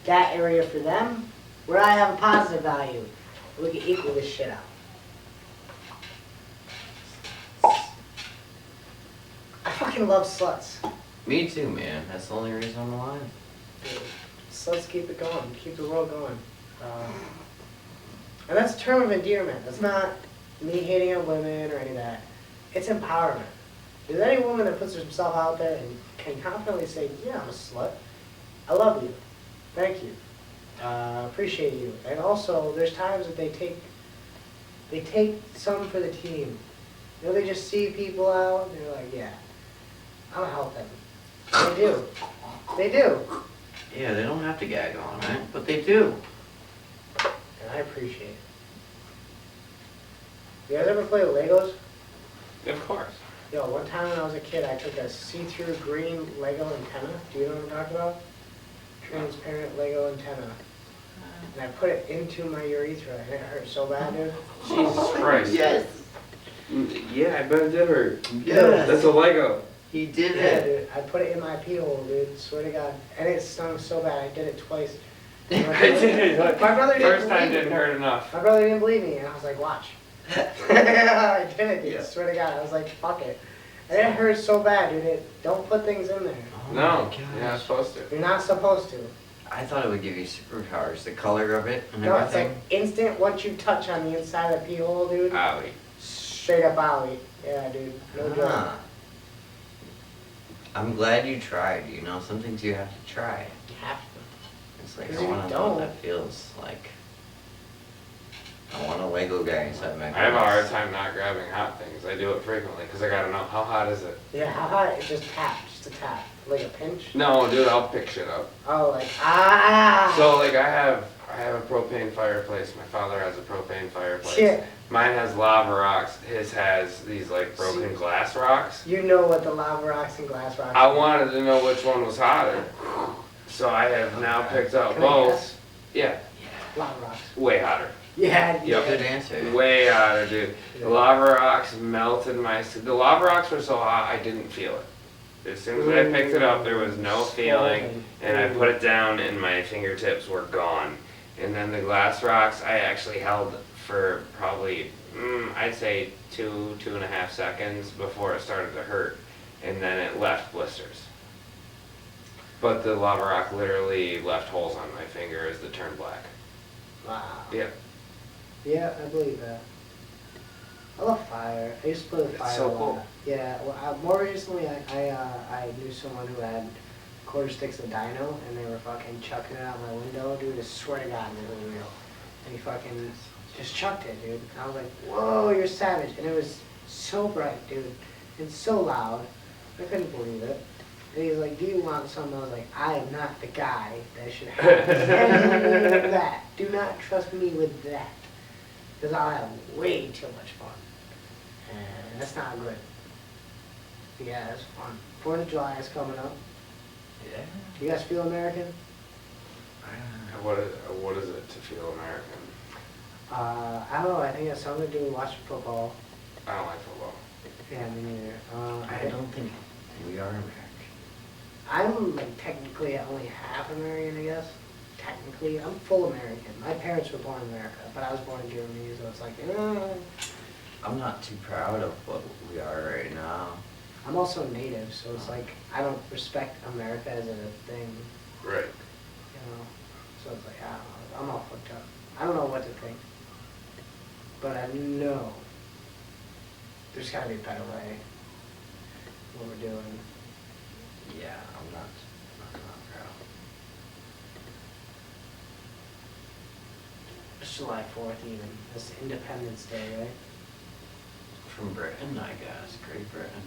That area for them, where I have a positive value, we can equal this shit out. I fucking love sluts. Me too, man. That's the only reason I'm alive. Dude, sluts keep it going, keep the world going. And that's a term of endearment. That's not me hating on women or any of that. It's empowerment. There's any woman that puts herself out there and can confidently say, yeah, I'm a slut. I love you. Thank you. Appreciate you. And also, there's times that they take some for the team. You know, they just see people out and they're like, yeah, I'm gonna help them. They do. They do. Yeah, they don't have to gag on it, but they do. And I appreciate it. You guys ever play with Legos? of course. Yo, one time when I was a kid, I took a see-through green Lego antenna. Do you know what I'm talking about? Transparent Lego antenna. And I put it into my urethra, and it hurt so bad, dude. Jesus Christ. Yes. Yeah, I bet it did hurt. Yes. That's a Lego. He did Yeah, it. dude. I put it in my pee hole, dude. Swear to God. And it stung so bad. I did it twice. I did it. My brother didn't First time believe me. didn't hurt enough. My brother didn't believe me, and I was like, watch. I did it, dude. Yeah. Swear to God. I was like, fuck it. And it hurt so bad, dude. Don't put things in there. Oh No, my gosh. you're not supposed to. You're not supposed to. I thought it would give you superpowers, the color of it and No, it's like everything. instant once you touch on the inside of the pee hole, dude. Owie. Straight up owie. Yeah, dude. No joke. Ah. I'm glad you tried, you know, some things you have to try. You have to. It's like, 'Cause I if you want to know what don't- that feels like. I want a Lego guy inside my I have a house. hard time not grabbing hot things. I do it frequently because I gotta know how hot is it. Yeah, how hot? It just tap. Just a tap. Like a pinch. No, dude, I'll pick shit up. Oh, like, ah! So like I have a propane fireplace. My father has a propane fireplace. Shit. Mine has lava rocks. His has these like broken glass rocks. You know what the lava rocks and glass rocks I are. wanted to know which one was hotter. So I have now picked up Can I both. guess? Yeah, Lava rocks. way hotter. Yeah, Yep. Good answer. Way hotter, dude. Yeah. The lava rocks melted my. The lava rocks were so hot I didn't feel it. As soon as I picked it up, there was no feeling, and I put it down, and my fingertips were gone. And then the glass rocks, I actually held for probably, I'd say 2.5 seconds before it started to hurt, and then it left blisters. But the lava rock literally left holes on my finger as it turned black. Wow. Yeah. Yeah, I believe that. I love fire. I used to play with fire so a lot. cool. Yeah, well, more recently, I knew someone who had quarter sticks of dino, and they were fucking chucking it out my window, dude. I swear to God, it was real. And he fucking just chucked it, dude. And I was like, whoa, you're savage. And it was so bright, dude, and so loud. I couldn't believe it. And he's like, do you want some? I was like, I am not the guy that should have any of that. Do not trust me with that. Because I'll have way too much fun. And that's not good. Yeah, it's fun. 4th of July is coming up. Yeah. You guys feel American? What is it to feel American? I don't know. I think it has something to do with watching football. I don't like football. Yeah, me neither. I don't think we are American. I'm like technically only half American, I guess. Technically, I'm full American. My parents were born in America, but I was born in Germany, so it's like, I'm not too proud of what we are right now. I'm also native, so it's like I don't respect America as a thing, Right. you know. So it's like I don't know. I'm all fucked up. I don't know what to think, but I know there's got to be a better way. What we're doing. Yeah, I'm not proud. It's July 4th even. It's Independence Day, right? From Britain, I guess. Great Britain.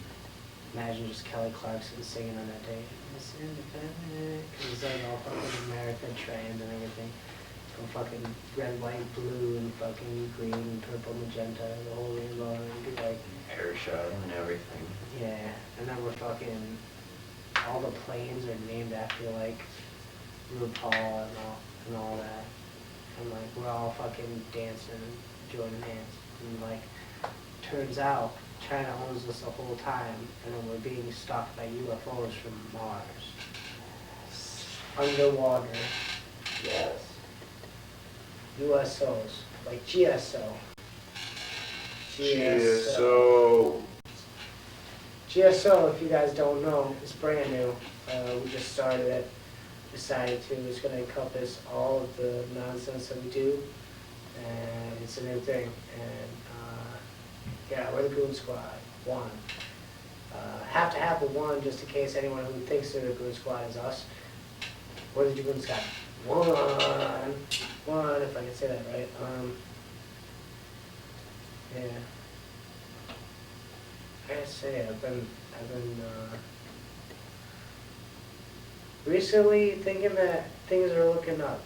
Imagine just Kelly Clarkson singing on that day. It's independent. Cause it's like all fucking American trans and everything. From fucking red, white, blue, and fucking green, purple, magenta, the whole rainbow. And be like, Air show and everything. yeah. And then we're fucking, all the planes are named after like RuPaul and all that. And like we're all fucking dancing and joining hands. And like, turns out China owns us the whole time, and then we're being stalked by UFOs from Mars. Underwater. Yes. USOs, like GSO. GSO, if you guys don't know, it's brand new. We just started it, decided to. It's going to encompass all of the nonsense that we do, and it's a new thing. And yeah, we're the Goon Squad, 1. Have to have the 1 just in case anyone who thinks they're the Goon Squad is us. We're the Goon Squad, 1, if I can say that right. Yeah. I gotta say, I've been recently thinking that things are looking up.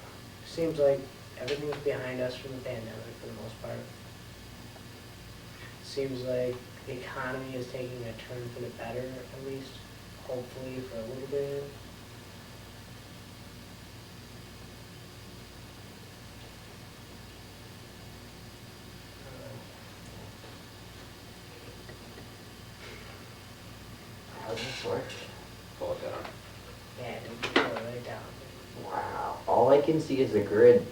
Seems like everything's behind us from the pandemic for the most part. Seems like the economy is taking a turn for the better, at least, hopefully for a little bit. How does this work? Pull it down. Yeah, dude, pull it right down. Wow. All I can see is a grid.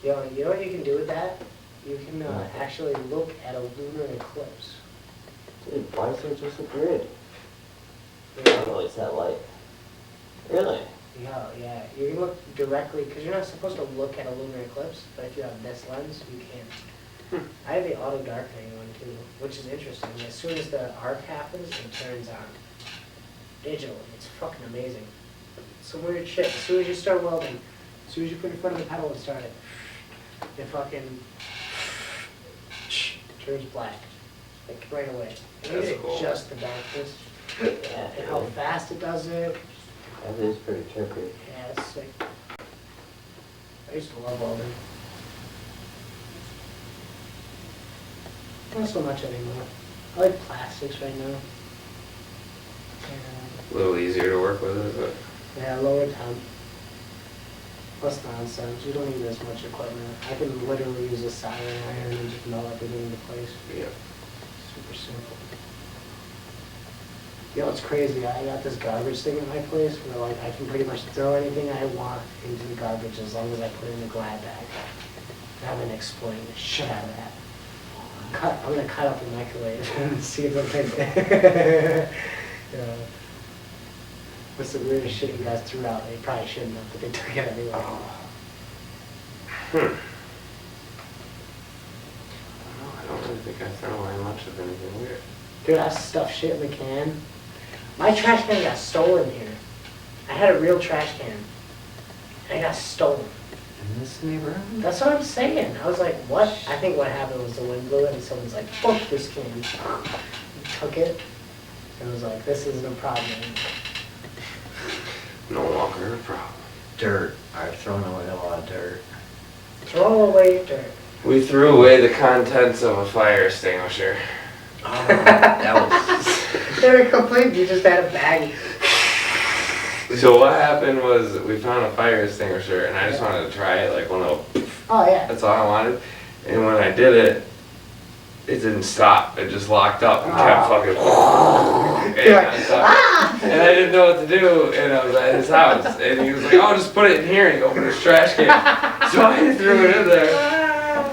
Yo, you know what you can do with that? You can What? actually look at a lunar eclipse. Dude, why is there just a grid? Yeah. Oh, it's that light. Really? Yeah. You can look directly, because you're not supposed to look at a lunar eclipse, but if you have this lens, you can. I have the auto darkening one too, which is interesting. As soon as the arc happens, it turns on digitally. It's fucking amazing. Some weird shit. As soon as you start welding, as soon as you put it in front of the pedal and start it fucking turns black, like right away. And That's it's cool. just the darkness. Yeah. And how fast it does it. That is pretty trippy. Yeah, it's sick. I used to love welding. Not so much anymore. I like plastics right now. A little easier to work with, is it? Yeah, lower temp. Less nonsense. You don't need as much equipment. I can literally use a soldering iron and just melt everything into place. Yeah. Super simple. You know, it's crazy. I got this garbage thing in my place where like I can pretty much throw anything I want into the garbage as long as I put it in a glad bag. And I'm gonna explain the shit out of that. I'm gonna cut up the microwave and see if I can. Yeah. What's the weirdest shit you guys threw out? They probably shouldn't have, but they took it anyway. I don't really think I throw away much of anything weird. Dude, I stuffed shit in the can. My trash can got stolen here. I had a real trash can. And it got stolen. In this neighborhood? That's what I'm saying. I was like, what? I think what happened was the wind blew it and someone's like, fuck this can. And took it. And was like, this isn't a problem anymore. No longer a problem. Dirt. I've thrown away a lot of dirt. Throw away your dirt. We threw away the contents of a fire extinguisher. Oh, that was... They were complete. You just had a baggie. So what happened was we found a fire extinguisher and I just wanted to try it, like one little, Oh, yeah. that's all I wanted. And when I did it, it didn't stop. It just locked up and kept fucking. You're like, ah! And I didn't know what to do, and I was at his house, and he was like, "Oh, just put it in here," and he opened his trash can. So I threw it in there,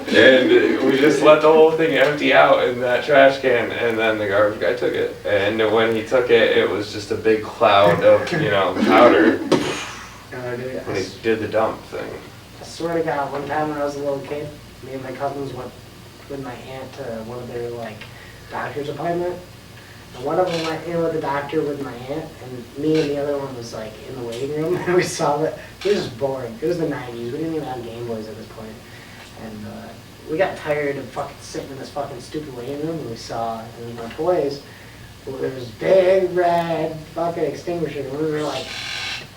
and we just let the whole thing empty out in that trash can, and then the garbage guy took it. And when he took it, it was just a big cloud of, powder when he did the dump thing. I swear to God, one time when I was a little kid, me and my cousins went with my aunt to one of their doctor's appointment. And one of them went in with the doctor with my aunt, and me and the other one was in the waiting room, and we saw that it was just boring. It was the 90s. We didn't even have Game Boys at this point. And we got tired of fucking sitting in this fucking stupid waiting room, and we saw my boys, Well, there was big red fucking extinguisher, and we were like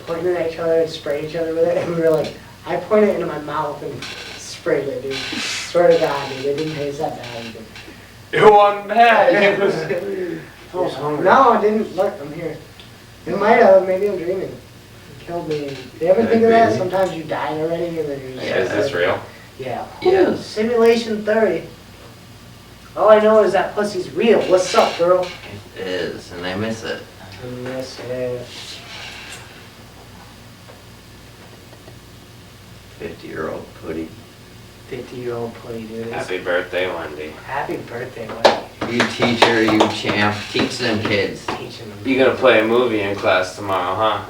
pointing at each other and spraying each other with it, and we were like, I pointed it into my mouth and sprayed it, dude. Swear to God, dude, it didn't taste that bad either. It wasn't bad. It was. I was hungry. No, it didn't. Look, I'm here. It might have. Maybe I'm dreaming. It killed me. You ever think of that? Sometimes you died already, and then you're just Is this real? Yeah. Yes. Simulation 30. All I know is that pussy's real. What's up, girl? It is, and I miss it. I miss it. 50-year-old putty. 50-year-old putty, dude. Happy birthday, Wendy. Happy birthday, Wendy. You teacher, you champ, teach them kids. Teaching them. You gonna play a movie in class tomorrow, huh?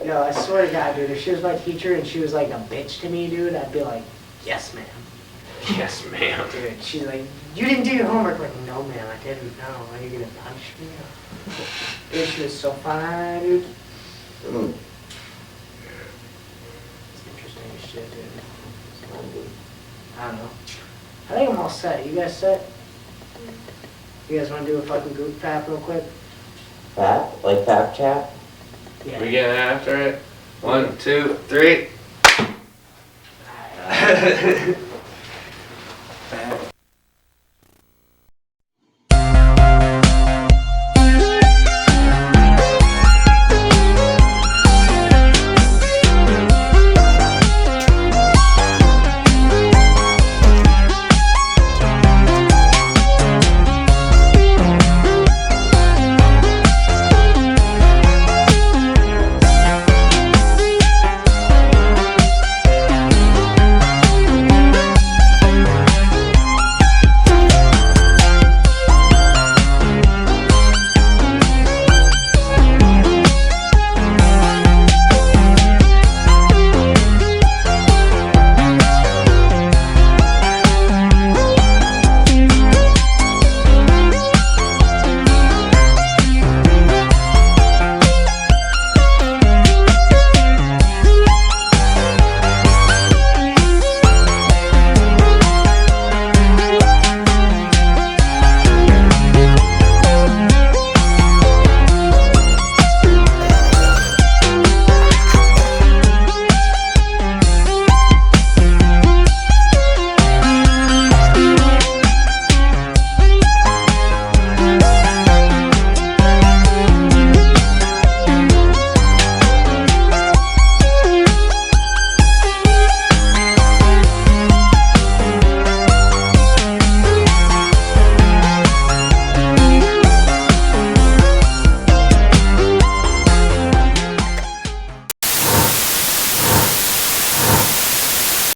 Yo, I swear to God, dude, if she was my teacher and she was like a bitch to me, dude, I'd be like, yes, ma'am. Yes, ma'am. Dude, she's like, you didn't do your homework. Like, no, ma'am, I didn't. No, are you gonna punch me? Dude, she was so fine, dude. Mm. It's interesting as shit, dude. I don't know. I think I'm all set. You guys set? You guys wanna do a fucking group tap real quick? Fat? Like Fat Chat? Yeah. We getting after it? 1, 2, 3.